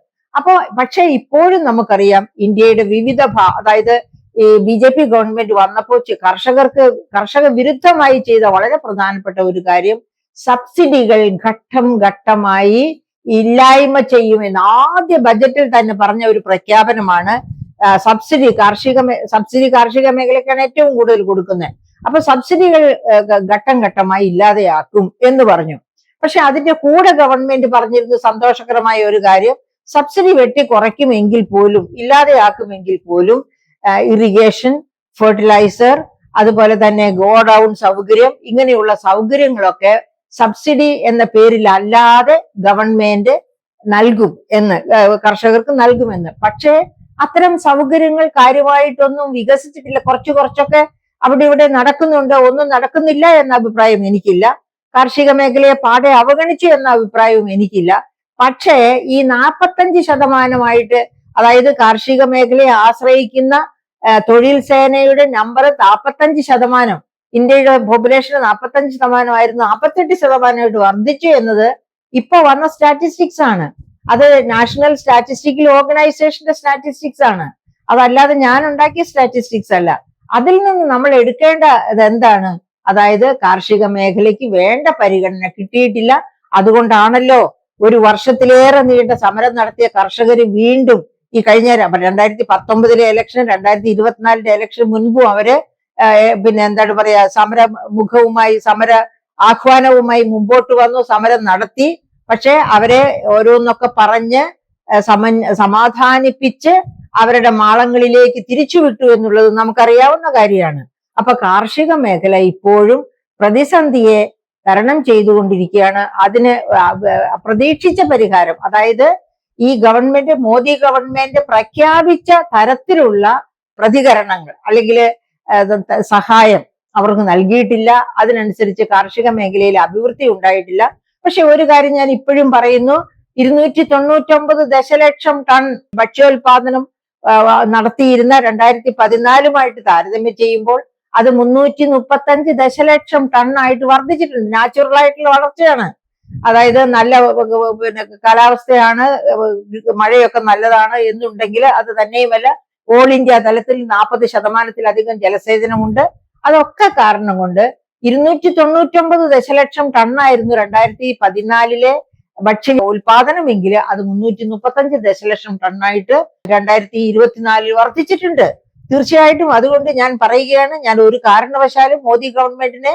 S1: പക്ഷെ ഇപ്പോഴും നമുക്കറിയാം, ഇന്ത്യയുടെ വിവിധ അതായത് ഈ BJP ഗവൺമെന്റ് വന്നപ്പോൾ കർഷക വിരുദ്ധമായി ചെയ്ത വളരെ പ്രധാനപ്പെട്ട ഒരു കാര്യം, സബ്സിഡികൾ ഘട്ടം ഘട്ടമായി ഇല്ലായ്മ ചെയ്യുമെന്ന് ആദ്യ ബജറ്റിൽ തന്നെ പറഞ്ഞ ഒരു പ്രഖ്യാപനമാണ്. കാർഷിക മേഖലയ്ക്കാണ് ഏറ്റവും കൂടുതൽ കൊടുക്കുന്നത്. അപ്പൊ സബ്സിഡികൾ ഘട്ടം ഘട്ടമായി ഇല്ലാതെയാക്കും എന്ന് പറഞ്ഞു. പക്ഷെ അതിന്റെ കൂടെ ഗവൺമെന്റ് പറഞ്ഞിരുന്ന സന്തോഷകരമായ ഒരു കാര്യം, സബ്സിഡി വെട്ടി കുറയ്ക്കുമെങ്കിൽ പോലും, ഇല്ലാതെയാക്കുമെങ്കിൽ പോലും ഇറിഗേഷൻ, ഫെർട്ടിലൈസർ, അതുപോലെ തന്നെ ഗോഡൌൺ സൗകര്യം, ഇങ്ങനെയുള്ള സൗകര്യങ്ങളൊക്കെ സബ്സിഡി എന്ന പേരിൽ അല്ലാതെ ഗവൺമെന്റ് നൽകും എന്ന്, കർഷകർക്ക് നൽകുമെന്ന്. പക്ഷേ അത്തരം സൗകര്യങ്ങൾ കാര്യമായിട്ടൊന്നും വികസിച്ചിട്ടില്ല. കുറച്ചൊക്കെ അവിടെ ഇവിടെ നടക്കുന്നുണ്ട്, ഒന്നും നടക്കുന്നില്ല എന്ന അഭിപ്രായം എനിക്കില്ല. കാർഷിക മേഖലയെ പാടെ അവഗണിച്ചു എന്ന അഭിപ്രായവും എനിക്കില്ല. പക്ഷേ ഈ 45% അതായത് കാർഷിക മേഖലയെ ആശ്രയിക്കുന്ന തൊഴിൽ സേനയുടെ നമ്പർ 45%, ഇന്ത്യയുടെ പോപ്പുലേഷൻ 45% 48% വർദ്ധിച്ചു എന്നത് ഇപ്പൊ വന്ന സ്റ്റാറ്റിസ്റ്റിക്സ് ആണ്. അത് നാഷണൽ സ്റ്റാറ്റിസ്റ്റിക്കൽ ഓർഗനൈസേഷന്റെ സ്റ്റാറ്റിസ്റ്റിക്സ് ആണ്, അതല്ലാതെ ഞാൻ ഉണ്ടാക്കിയ സ്റ്റാറ്റിസ്റ്റിക്സ് അല്ല. അതിൽ നിന്ന് നമ്മൾ എടുക്കേണ്ട എന്താണ്? അതായത് കാർഷിക മേഖലയ്ക്ക് വേണ്ട പരിഗണന കിട്ടിയിട്ടില്ല. അതുകൊണ്ടാണല്ലോ 1 വർഷത്തിലേറെ നീണ്ട സമരം നടത്തിയ കർഷകർ വീണ്ടും ഈ കഴിഞ്ഞ 2019 ഇലക്ഷൻ, 2024 ഇലക്ഷൻ മുൻപും അവര് എന്താണ് പറയാ, സമര ആഹ്വാനവുമായി മുമ്പോട്ട് വന്നു, സമരം നടത്തി. പക്ഷെ അവരെ ഓരോന്നൊക്കെ പറഞ്ഞ് സമാധാനിപ്പിച്ച് അവരുടെ മാളങ്ങളിലേക്ക് തിരിച്ചുവിട്ടു എന്നുള്ളത് നമുക്കറിയാവുന്ന കാര്യമാണ്. അപ്പൊ കാർഷിക മേഖല ഇപ്പോഴും പ്രതിസന്ധിയെ തരണം ചെയ്തുകൊണ്ടിരിക്കുകയാണ്. അതിന് പ്രതീക്ഷിച്ച പരിഹാരം, അതായത് ഈ മോദി ഗവൺമെന്റ് പ്രഖ്യാപിച്ച തരത്തിലുള്ള പ്രതികരണങ്ങൾ അല്ലെങ്കിൽ സഹായം അവർക്ക് നൽകിയിട്ടില്ല. അതിനനുസരിച്ച് കാർഷിക മേഖലയിൽ അഭിവൃദ്ധി ഉണ്ടായിട്ടില്ല. പക്ഷെ ഒരു കാര്യം ഞാൻ ഇപ്പോഴും പറയുന്നു, 299 ദശലക്ഷം ടൺ ഭക്ഷ്യോൽപാദനം നടത്തിയിരുന്ന 2014 താരതമ്യം ചെയ്യുമ്പോൾ അത് 335 ദശലക്ഷം ടണ്ണായിട്ട് വർദ്ധിച്ചിട്ടുണ്ട്. നാച്ചുറൽ ആയിട്ടുള്ള വളർച്ചയാണ്. അതായത് നല്ല കാലാവസ്ഥയാണ്, മഴയൊക്കെ നല്ലതാണ് എന്നുണ്ടെങ്കിൽ അത് തന്നെയുമല്ല, ഓൾ ഇന്ത്യ തലത്തിൽ 40%-ലധികം ജലസേചനമുണ്ട്. അതൊക്കെ കാരണം കൊണ്ട് 299 ദശലക്ഷം ടണ്ണായിരുന്നു 2014 ഭക്ഷ്യ ഉൽപാദനമെങ്കിൽ അത് 335 ദശലക്ഷം ടണ്ണായിട്ട് 2024 വർദ്ധിച്ചിട്ടുണ്ട്. തീർച്ചയായിട്ടും അതുകൊണ്ട് ഞാൻ പറയുകയാണ്, ഞാൻ ഒരു കാരണവശാലും മോദി ഗവൺമെന്റിനെ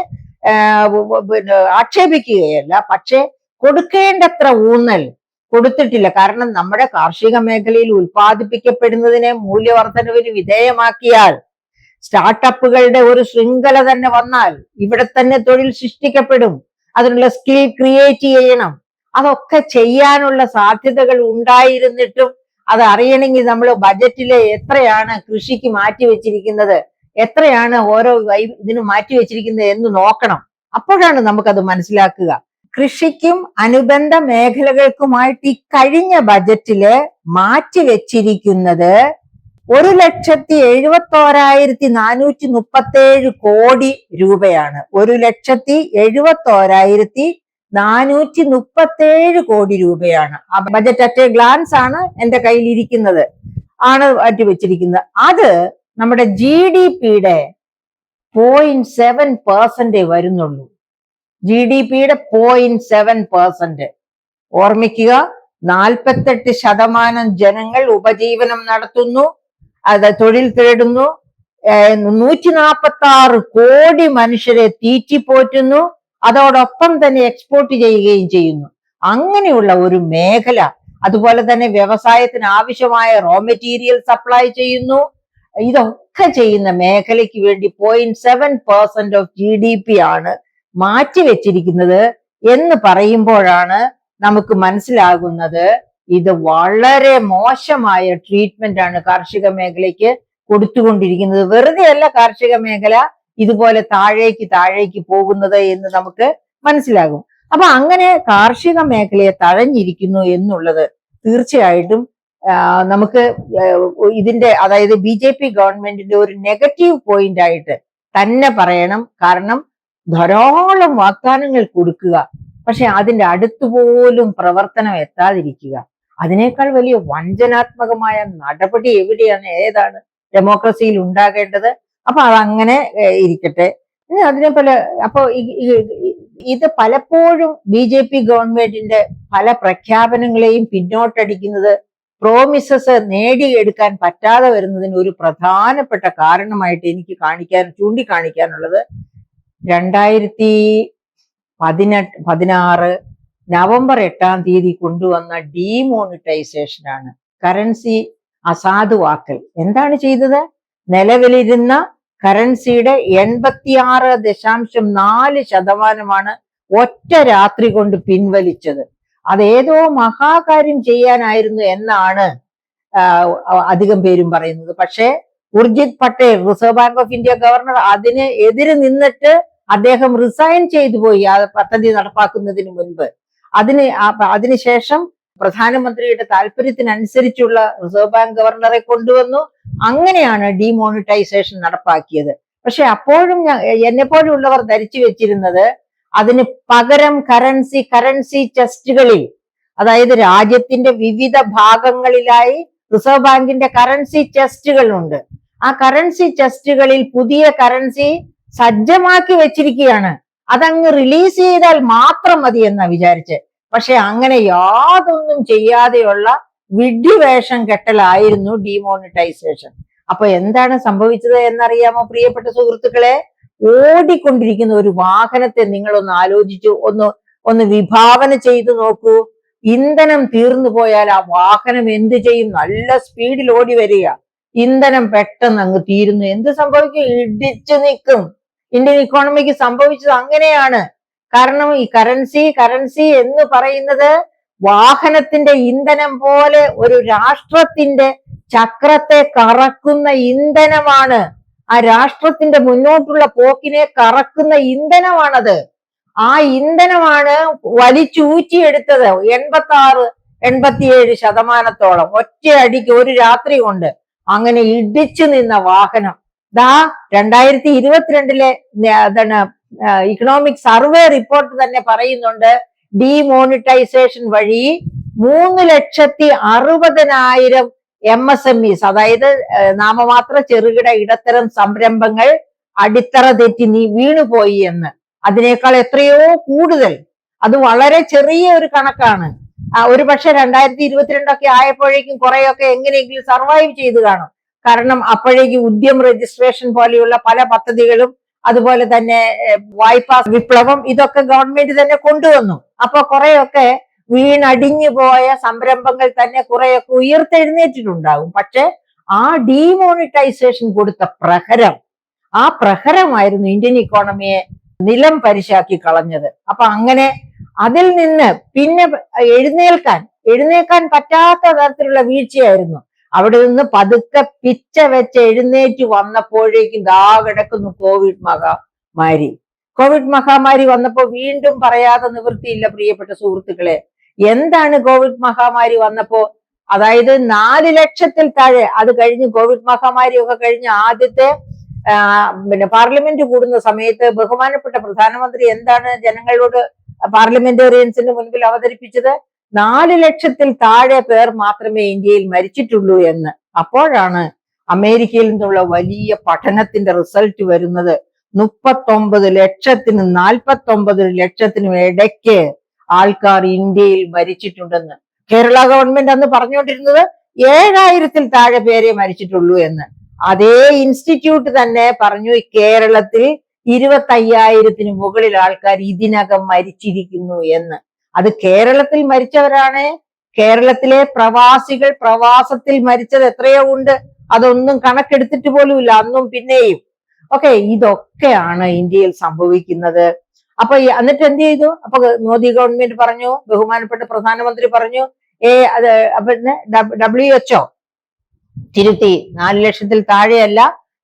S1: ആക്ഷേപിക്കുകയല്ല. പക്ഷെ കൊടുക്കേണ്ടത്ര ഊന്നൽ കൊടുത്തിട്ടില്ല. കാരണം നമ്മുടെ കാർഷിക മേഖലയിൽ ഉൽപ്പാദിപ്പിക്കപ്പെടുന്നതിനെ മൂല്യവർദ്ധനവിന് വിധേയമാക്കിയാൽ, സ്റ്റാർട്ടപ്പുകളുടെ ഒരു ശൃംഖല തന്നെ വന്നാൽ ഇവിടെ തന്നെ തൊഴിൽ സൃഷ്ടിക്കപ്പെടും. അതിനുള്ള സ്കിൽ ക്രിയേറ്റ് ചെയ്യണം. അതൊക്കെ ചെയ്യാനുള്ള സാധ്യതകൾ ഉണ്ടായിരുന്നിട്ടും അത് അറിയണമെങ്കിൽ നമ്മൾ ബജറ്റിലെ എത്രയാണ് കൃഷിക്ക് മാറ്റി വെച്ചിരിക്കുന്നത്, എത്രയാണ് ഓരോ ഇതിന് മാറ്റി വെച്ചിരിക്കുന്നത് എന്ന് നോക്കണം. അപ്പോഴാണ് നമുക്കത് മനസ്സിലാക്കുക. കൃഷിക്കും അനുബന്ധ മേഖലകൾക്കുമായിട്ട് ഈ കഴിഞ്ഞ ബജറ്റില് മാറ്റി വെച്ചിരിക്കുന്നത് 1,71,437 കോടി രൂപയാണ്. 1,71,437 കോടി രൂപയാണ്. ആ ബജറ്റ് അറ്റ് എ ഗ്ലാൻസ് ആണ് എന്റെ കയ്യിലിരിക്കുന്നത്, ആണ് മാറ്റി വെച്ചിരിക്കുന്നത്. അത് നമ്മുടെ GDP-യുടെ 0.7% വരുന്നുള്ളൂ. GDP-യുടെ 0.7%. ഓർമ്മിക്കുക, 48% ജനങ്ങൾ ഉപജീവനം നടത്തുന്നു, അത് തൊഴിൽ തേടുന്നു, 146 കോടി മനുഷ്യരെ തീറ്റിപ്പോറ്റുന്നു, അതോടൊപ്പം തന്നെ എക്സ്പോർട്ട് ചെയ്യുകയും ചെയ്യുന്നു. അങ്ങനെയുള്ള ഒരു മേഖല, അതുപോലെ തന്നെ വ്യവസായത്തിന് ആവശ്യമായ റോ മെറ്റീരിയൽ സപ്ലൈ ചെയ്യുന്നു. ഇതൊക്കെ ചെയ്യുന്ന മേഖലയ്ക്ക് വേണ്ടി 0.7% ഓഫ് GDP ആണ് മാറ്റിവെച്ചിരിക്കുന്നത് എന്ന് പറയുമ്പോഴാണ് നമുക്ക് മനസ്സിലാകുന്നത് ഇത് വളരെ മോശമായ ട്രീറ്റ്മെന്റ് ആണ് കാർഷിക മേഖലയ്ക്ക് കൊടുത്തുകൊണ്ടിരിക്കുന്നത്. വെറുതെ അല്ല കാർഷിക മേഖല ഇതുപോലെ താഴേക്ക് പോകുന്നത് എന്ന് നമുക്ക് മനസ്സിലാകും. അപ്പൊ അങ്ങനെ കാർഷിക മേഖലയെ തഴഞ്ഞിരിക്കുന്നു എന്നുള്ളത് തീർച്ചയായിട്ടും നമുക്ക് ഇതിന്റെ, അതായത് BJP ഗവൺമെന്റിന്റെ ഒരു നെഗറ്റീവ് പോയിന്റ് ആയിട്ട് തന്നെ പറയണം. കാരണം ധാരാളം വാഗ്ദാനങ്ങൾ കൊടുക്കുക, പക്ഷെ അതിന്റെ അടുത്തുപോലും പ്രവർത്തനം എത്താതിരിക്കുക, അതിനേക്കാൾ വലിയ വഞ്ചനാത്മകമായ നടപടി എവിടെയാണ്, ഏതാണ് ഡെമോക്രസിയിൽ ഉണ്ടാകേണ്ടത്? അപ്പൊ അതങ്ങനെ ഇരിക്കട്ടെ. അതിനെപ്പോലെ അപ്പൊ ഇത് പലപ്പോഴും BJP ഗവൺമെന്റിന്റെ പല പ്രഖ്യാപനങ്ങളെയും പിന്നോട്ടടിക്കുന്നത്, പ്രോമിസസ് നേടിയെടുക്കാൻ പറ്റാതെ വരുന്നതിന് ഒരു പ്രധാനപ്പെട്ട കാരണമായിട്ട് എനിക്ക് ചൂണ്ടിക്കാണിക്കാനുള്ളത് 2016 നവംബർ 8 കൊണ്ടുവന്ന ഡീമോണിറ്റൈസേഷൻ ആണ്. കറൻസി അസാധുവാക്കൽ. എന്താണ് ചെയ്തത്? നിലവിലിരുന്ന കറൻസിയുടെ 86.4% ഒറ്റ രാത്രി കൊണ്ട് പിൻവലിച്ചത്. അതേതോ മഹാകാര്യം ചെയ്യാനായിരുന്നു എന്നാണ് അധികം പേരും പറയുന്നത്. പക്ഷേ Urjit Patel, reserve bank of India governor, അതിന് എതിര് നിന്നിട്ട് അദ്ദേഹം റിസൈൻ ചെയ്തു പോയി ആ പദ്ധതി നടപ്പാക്കുന്നതിന് മുൻപ്. അതിനുശേഷം പ്രധാനമന്ത്രിയുടെ താല്പര്യത്തിനനുസരിച്ചുള്ള റിസർവ് ബാങ്ക് ഗവർണറെ കൊണ്ടുവന്നു. അങ്ങനെയാണ് ഡീമോണിറ്റൈസേഷൻ നടപ്പാക്കിയത്. പക്ഷെ അപ്പോഴും എന്നെ പോലുള്ളവർ ധരിച്ചു വെച്ചിരുന്നത് അതിന് പകരം കറൻസി ചെസ്റ്റുകളിൽ, അതായത് രാജ്യത്തിന്റെ വിവിധ ഭാഗങ്ങളിലായി റിസർവ് ബാങ്കിന്റെ കറൻസി ചെസ്റ്റുകൾ ഉണ്ട്. ആ കറൻസി ചെസ്റ്റുകളിൽ പുതിയ കറൻസി സജ്ജമാക്കി വെച്ചിരിക്കുകയാണ്. അതങ്ങ് റിലീസ് ചെയ്താൽ മാത്രം മതി എന്നാ വിചാരിച്ച്. പക്ഷെ അങ്ങനെ യാതൊന്നും ചെയ്യാതെയുള്ള വിഡ്ഢിവേഷം കെട്ടലായിരുന്നു ഡീമോണിറ്റൈസേഷൻ. അപ്പൊ എന്താണ് സംഭവിച്ചത് എന്നറിയാമോ പ്രിയപ്പെട്ട സുഹൃത്തുക്കളെ? ഓടിക്കൊണ്ടിരിക്കുന്ന ഒരു വാഹനത്തെ നിങ്ങളൊന്ന് ആലോചിച്ചു ഒന്ന് വിഭാവന ചെയ്തു നോക്കൂ. ഇന്ധനം തീർന്നു പോയാൽ ആ വാഹനം എന്ത് ചെയ്യും? നല്ല സ്പീഡിൽ ഓടി വരിക, ഇന്ധനം പെട്ടെന്ന് അങ്ങ് തീരുന്നു, എന്ത് സംഭവിക്കും? ഇടിച്ചു നിൽക്കും. ഇന്ത്യൻ ഇക്കോണമിക്ക് സംഭവിച്ചത് അങ്ങനെയാണ്. കാരണം ഈ കറൻസി എന്ന് പറയുന്നത് വാഹനത്തിന്റെ ഇന്ധനം പോലെ ഒരു രാഷ്ട്രത്തിന്റെ ചക്രത്തെ കറക്കുന്ന ഇന്ധനമാണ്. ആ രാഷ്ട്രത്തിന്റെ മുന്നോട്ടുള്ള പോക്കിനെ കറക്കുന്ന ഇന്ധനമാണത്. ആ ഇന്ധനമാണ് വലിച്ചൂറ്റിയെടുത്തത് 86-87% ഒറ്റയടിക്ക് ഒരു രാത്രി കൊണ്ട്. അങ്ങനെ ഇടിച്ചു നിന്ന വാഹനം 2022 ഇക്കണോമിക് സർവേ റിപ്പോർട്ട് തന്നെ പറയുന്നുണ്ട്, ഡീമോണിറ്റൈസേഷൻ വഴി 3,60,000 MSMEs, അതായത് നാമമാത്ര ചെറുകിട ഇടത്തരം സംരംഭങ്ങൾ അടിത്തറ തെറ്റി വീണുപോയി എന്ന്. അതിനേക്കാൾ എത്രയോ കൂടുതൽ. അത് വളരെ ചെറിയ ഒരു കണക്കാണ്. ഒരു പക്ഷെ 2022 ആയപ്പോഴേക്കും കുറെയൊക്കെ എങ്ങനെയെങ്കിലും സർവൈവ് ചെയ്ത് കാണും. കാരണം അപ്പോഴേക്ക് ഉദ്യം രജിസ്ട്രേഷൻ പോലെയുള്ള പല പദ്ധതികളും, അതുപോലെ തന്നെ വായ്പാ വിപ്ലവം, ഇതൊക്കെ ഗവൺമെന്റ് തന്നെ കൊണ്ടുവന്നു. അപ്പൊ കുറെയൊക്കെ വീണടിഞ്ഞു പോയ സംരംഭങ്ങൾ തന്നെ കുറെയൊക്കെ ഉയർത്തെഴുന്നേറ്റിട്ടുണ്ടാകും. പക്ഷെ ആ ഡീമോണിറ്റൈസേഷൻ കൊടുത്ത ആ പ്രഹരമായിരുന്നു ഇന്ത്യൻ ഇക്കോണമിയെ നിലം പരിശാക്കി കളഞ്ഞത്. അപ്പൊ അങ്ങനെ അതിൽ നിന്ന് പിന്നെ എഴുന്നേൽക്കാൻ എഴുന്നേക്കാൻ പറ്റാത്ത തരത്തിലുള്ള വീഴ്ചയായിരുന്നു. അവിടെ നിന്ന് പതുക്കെ പിച്ച വെച്ച് എഴുന്നേറ്റ് വന്നപ്പോഴേക്കും ദാ കിടക്കുന്നു കോവിഡ് മഹാമാരി വന്നപ്പോ വീണ്ടും പറയാതെ നിവൃത്തിയില്ല പ്രിയപ്പെട്ട സുഹൃത്തുക്കളെ. എന്താണ് കോവിഡ് മഹാമാരി വന്നപ്പോ? അതായത് 4 ലക്ഷത്തിൽ താഴെ, അത് കഴിഞ്ഞ് കോവിഡ് മഹാമാരി ഒക്കെ കഴിഞ്ഞ് ആദ്യത്തെ പാർലമെന്റ് കൂടുന്ന സമയത്ത് ബഹുമാനപ്പെട്ട പ്രധാനമന്ത്രി എന്താണ് ജനങ്ങളോട് പാർലമെന്റേറിയൻസിന്റെ മുൻപിൽ അവതരിപ്പിച്ചത്? 4 ലക്ഷത്തിൽ താഴെ പേർ മാത്രമേ ഇന്ത്യയിൽ മരിച്ചിട്ടുള്ളൂ എന്ന്. അപ്പോഴാണ് അമേരിക്കയിൽ നിന്നുള്ള വലിയ പഠനത്തിന്റെ റിസൾട്ട് വരുന്നത്. 39 ലക്ഷത്തിനും 49 ലക്ഷത്തിനും ഇടയ്ക്ക് ആൾക്കാർ ഇന്ത്യയിൽ മരിച്ചിട്ടുണ്ടെന്ന്. കേരള ഗവൺമെന്റ് അന്ന് പറഞ്ഞുകൊണ്ടിരുന്നത് 7000-ൽ താഴെ പേരെ മരിച്ചിട്ടുള്ളൂ എന്ന്. അതേ ഇൻസ്റ്റിറ്റ്യൂട്ട് തന്നെ പറഞ്ഞു കേരളത്തിൽ 25,000-ന് മുകളിൽ ആൾക്കാർ ഇതിനകം മരിച്ചിരിക്കുന്നു എന്ന്. അത് കേരളത്തിൽ മരിച്ചവരാണ്. കേരളത്തിലെ പ്രവാസികൾ പ്രവാസത്തിൽ മരിച്ചത് എത്രയോ ഉണ്ട്, അതൊന്നും കണക്കെടുത്തിട്ട് പോലുമില്ല അന്നും പിന്നെയും. ഓക്കെ, ഇതൊക്കെയാണ് ഇന്ത്യയിൽ സംഭവിക്കുന്നത്. അപ്പൊ എന്നിട്ട് എന്ത് ചെയ്തു? അപ്പൊ മോദി ഗവൺമെന്റ് പറഞ്ഞു, ബഹുമാനപ്പെട്ട പ്രധാനമന്ത്രി പറഞ്ഞു, WHO തിരുത്തി 4 ലക്ഷത്തിൽ താഴെയല്ല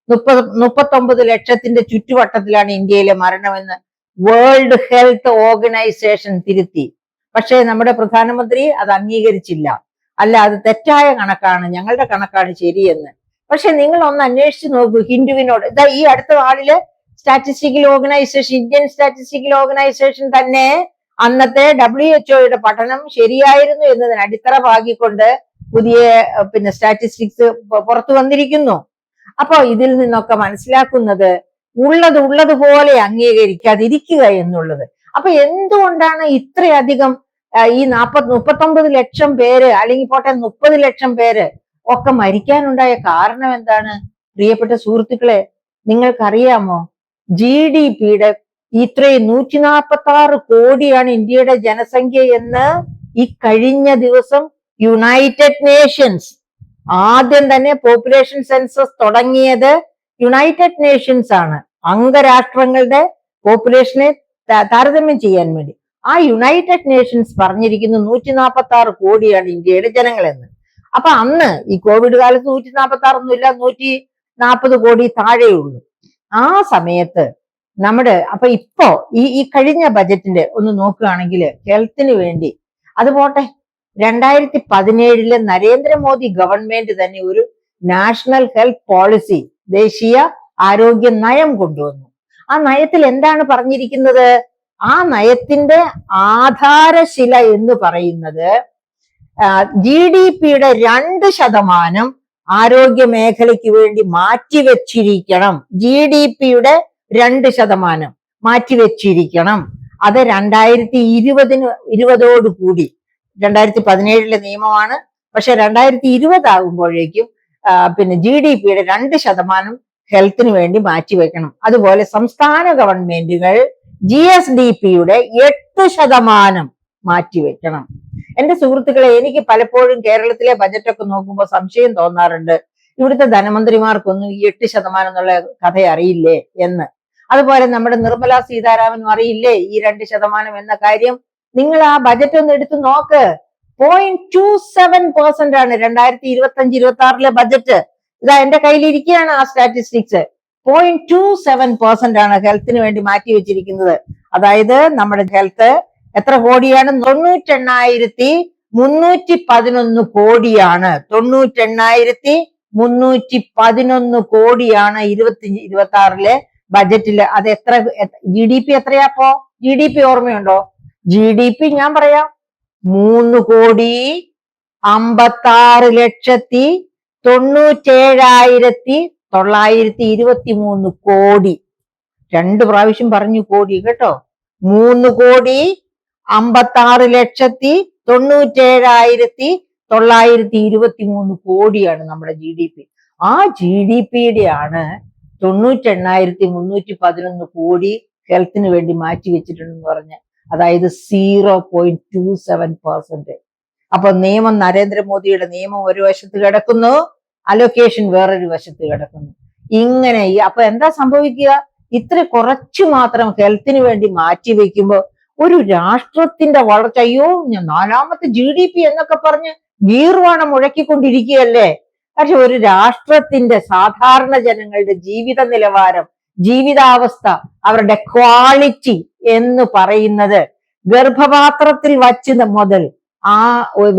S1: 39 ലക്ഷത്തിന്റെ ചുറ്റുവട്ടത്തിലാണ് ഇന്ത്യയിലെ മരണമെന്ന് വേൾഡ് ഹെൽത്ത് ഓർഗനൈസേഷൻ തിരുത്തി. പക്ഷേ നമ്മുടെ പ്രധാനമന്ത്രി അത് അംഗീകരിച്ചില്ല. അല്ല, അത് തെറ്റായ കണക്കാണ്, ഞങ്ങളുടെ കണക്കാണ് ശരിയെന്ന്. പക്ഷെ നിങ്ങൾ ഒന്ന് അന്വേഷിച്ച് നോക്കൂ ഹിന്ദുവിനോട്. ഇതാ ഈ അടുത്ത നാളില് statistical organisation, Indian statistical organisation തന്നെ അന്നത്തെ WHO പഠനം ശരിയായിരുന്നു എന്നതിന് അടിത്തറ പാകിക്കൊണ്ട് പുതിയ സ്റ്റാറ്റിസ്റ്റിക്സ് പുറത്തു വന്നിരിക്കുന്നു. അപ്പൊ ഇതിൽ നിന്നൊക്കെ മനസ്സിലാക്കുന്നത് ഉള്ളതുപോലെ അംഗീകരിക്കാതിരിക്കുക എന്നുള്ളത്. അപ്പൊ എന്തുകൊണ്ടാണ് ഇത്രയധികം ഈ 39 ലക്ഷം പേര് അല്ലെങ്കിൽ പോട്ടെ 30 ലക്ഷം പേര് ഒക്കെ മരിക്കാനുണ്ടായ കാരണം എന്താണ്? പ്രിയപ്പെട്ട സുഹൃത്തുക്കളെ, നിങ്ങൾക്കറിയാമോ GDP-യുടെ ഇത്രയും 146 കോടിയാണ് ഇന്ത്യയുടെ ജനസംഖ്യ എന്ന് ഈ കഴിഞ്ഞ ദിവസം യുണൈറ്റഡ് നേഷൻസ്, ആദ്യം തന്നെ പോപ്പുലേഷൻ സെൻസസ് തുടങ്ങിയത് യുണൈറ്റഡ് നേഷൻസ് ആണ്, അംഗരാഷ്ട്രങ്ങളുടെ പോപ്പുലേഷനെ താരതമ്യം ചെയ്യാൻ വേണ്ടി. ആ യുണൈറ്റഡ് നേഷൻസ് പറഞ്ഞിരിക്കുന്നു 146 കോടിയാണ് ഇന്ത്യയുടെ ജനങ്ങളെന്ന്. അപ്പൊ അന്ന് ഈ കോവിഡ് കാലത്ത് 146 ഒന്നുമില്ല, 140 കോടി താഴെയുള്ളൂ. ആ സമയത്ത് അപ്പൊ ഇപ്പോ ഈ കഴിഞ്ഞ ബജറ്റിന്റെ ഒന്ന് നോക്കുകയാണെങ്കിൽ ഹെൽത്തിന് വേണ്ടി, അത് പോട്ടെ 2017 നരേന്ദ്രമോദി ഗവൺമെന്റ് തന്നെ ഒരു നാഷണൽ ഹെൽത്ത് പോളിസി, ദേശീയ ആരോഗ്യ നയം കൊണ്ടുവന്നു. ആ നയത്തിൽ എന്താണ് പറഞ്ഞിരിക്കുന്നത്? ആ നയത്തിന്റെ ആധാരശില എന്ന് പറയുന്നത് GDP-യുടെ 2% ആരോഗ്യ മേഖലയ്ക്ക് വേണ്ടി മാറ്റിവെച്ചിരിക്കണം. GDP-യുടെ 2% മാറ്റിവെച്ചിരിക്കണം. അത് 2020 കൂടി, 2017 നിയമമാണ്, പക്ഷെ 2020 ആകുമ്പോഴേക്കും GDP-യുടെ 2% ഹെൽത്തിന് വേണ്ടി മാറ്റിവെക്കണം. അതുപോലെ സംസ്ഥാന ഗവൺമെന്റുകൾ GSDP-യുടെ 8% മാറ്റിവെക്കണം. എന്റെ സുഹൃത്തുക്കളെ, എനിക്ക് പലപ്പോഴും കേരളത്തിലെ ബജറ്റൊക്കെ നോക്കുമ്പോൾ സംശയം തോന്നാറുണ്ട്, ഇവിടുത്തെ ധനമന്ത്രിമാർക്കൊന്നും ഈ 8% എന്നുള്ള കഥ അറിയില്ലേ എന്ന്. അതുപോലെ നമ്മുടെ നിർമ്മല സീതാരാമനും അറിയില്ലേ ഈ 2% എന്ന കാര്യം? നിങ്ങൾ ആ ബജറ്റ് ഒന്ന് എടുത്ത് നോക്ക്. 0.27% ആണ് 2025-26 ബജറ്റ്. ഇതാ എന്റെ കയ്യിലിരിക്കുകയാണ് ആ സ്റ്റാറ്റിസ്റ്റിക്സ്. 0.27% ആണ് ഹെൽത്തിന് വേണ്ടി മാറ്റി വെച്ചിരിക്കുന്നത്. അതായത് നമ്മുടെ ഹെൽത്ത് എത്ര കോടിയാണ്? 98,311 കോടിയാണ്. 98,311 കോടിയാണ് 25-26 ബജറ്റില്. അത് എത്ര? GDP എത്രയാപ്പോ? GDP ഓർമ്മയുണ്ടോ? GDP ഞാൻ പറയാം, 3,57,923 കോടി. 2 പ്രാവശ്യം പറഞ്ഞു കോടി കേട്ടോ. 3,57,923 കോടിയാണ് നമ്മുടെ GDP. ആ GDP-യുടെ ആണ് 98,311 കോടി ഹെൽത്തിന് വേണ്ടി മാറ്റി വെച്ചിട്ടുണ്ടെന്ന് പറഞ്ഞ്, അതായത് 0.27%. അപ്പൊ നിയമം, നരേന്ദ്രമോദിയുടെ നിയമം ഒരു വശത്ത് കിടക്കുന്നു, അലൊക്കേഷൻ വേറൊരു വശത്ത് കിടക്കുന്നു. ഇങ്ങനെ അപ്പൊ എന്താ സംഭവിക്കുക? ഇത്ര കുറച്ചു മാത്രം ഹെൽത്തിന് വേണ്ടി മാറ്റി വെക്കുമ്പോൾ ഒരു രാഷ്ട്രത്തിന്റെ വളർച്ച, അയ്യോ നാലാമത്തെ GDP എന്നൊക്കെ പറഞ്ഞ് ഗീർവാണം മുഴക്കിക്കൊണ്ടിരിക്കുകയല്ലേ. പക്ഷെ ഒരു രാഷ്ട്രത്തിന്റെ സാധാരണ ജനങ്ങളുടെ ജീവിത നിലവാരം, ജീവിതാവസ്ഥ, അവരുടെ ക്വാളിറ്റി എന്ന് പറയുന്നത് ഗർഭപാത്രത്തിൽ വച്ച് മുതൽ ആ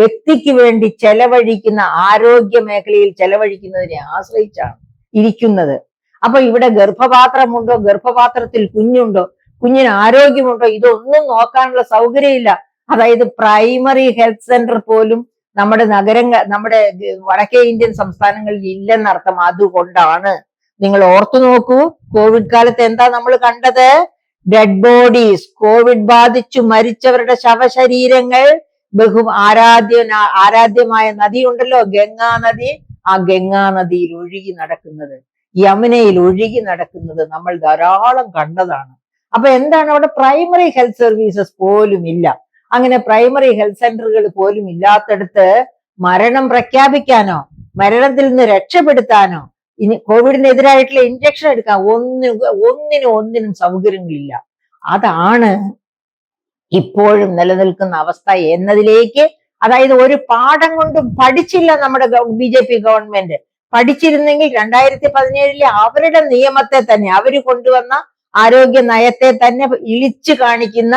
S1: വ്യക്തിക്ക് വേണ്ടി ചെലവഴിക്കുന്ന ആരോഗ്യ മേഖലയിൽ ചെലവഴിക്കുന്നതിനെ ആശ്രയിച്ചാണ് ഇരിക്കുന്നത്. അപ്പൊ ഇവിടെ ഗർഭപാത്രമുണ്ടോ, ഗർഭപാത്രത്തിൽ കുഞ്ഞുണ്ടോ, കുഞ്ഞിന് ആരോഗ്യമുണ്ടോ, ഇതൊന്നും നോക്കാനുള്ള സൗകര്യമില്ല. അതായത് പ്രൈമറി ഹെൽത്ത് സെന്റർ പോലും നമ്മുടെ നമ്മുടെ വടക്കേ ഇന്ത്യൻ സംസ്ഥാനങ്ങളിൽ ഇല്ലെന്നർത്ഥം. അതുകൊണ്ടാണ് നിങ്ങൾ ഓർത്തു നോക്കൂ, കോവിഡ് കാലത്ത് എന്താ നമ്മൾ കണ്ടത്? ഡെഡ് ബോഡീസ്, കോവിഡ് ബാധിച്ചു മരിച്ചവരുടെ ശവശരീരങ്ങൾ ആരാധ്യമായ നദിയുണ്ടല്ലോ, ഗംഗാ നദി, ആ ഗംഗാ നദിയിൽ ഒഴുകി നടക്കുന്നത്, യമുനയിൽ ഒഴുകി നടക്കുന്നത് നമ്മൾ ധാരാളം കണ്ടതാണ്. അപ്പൊ എന്താണ്, അവിടെ പ്രൈമറി ഹെൽത്ത് സർവീസസ് പോലും ഇല്ല. അങ്ങനെ പ്രൈമറി ഹെൽത്ത് സെന്ററുകൾ പോലും ഇല്ലാത്തടത്ത് മരണം പ്രഖ്യാപിക്കാനോ മരണത്തിൽ നിന്ന് രക്ഷപ്പെടുത്താനോ ഇനി കോവിഡിനെതിരായിട്ടുള്ള ഇഞ്ചക്ഷൻ എടുക്കാൻ ഒന്നിനും സൗകര്യങ്ങളില്ല. അതാണ് ഇപ്പോഴും നിലനിൽക്കുന്ന അവസ്ഥ എന്നതിലേക്ക്, അതായത് ഒരു പാഠം കൊണ്ടും പഠിച്ചില്ല നമ്മുടെ BJP ഗവൺമെന്റ്. പഠിച്ചിരുന്നെങ്കിൽ 2017 അവരുടെ നിയമത്തെ തന്നെ, അവര് കൊണ്ടുവന്ന ആരോഗ്യ നയത്തെ തന്നെ ഇളിച്ചു കാണിക്കുന്ന,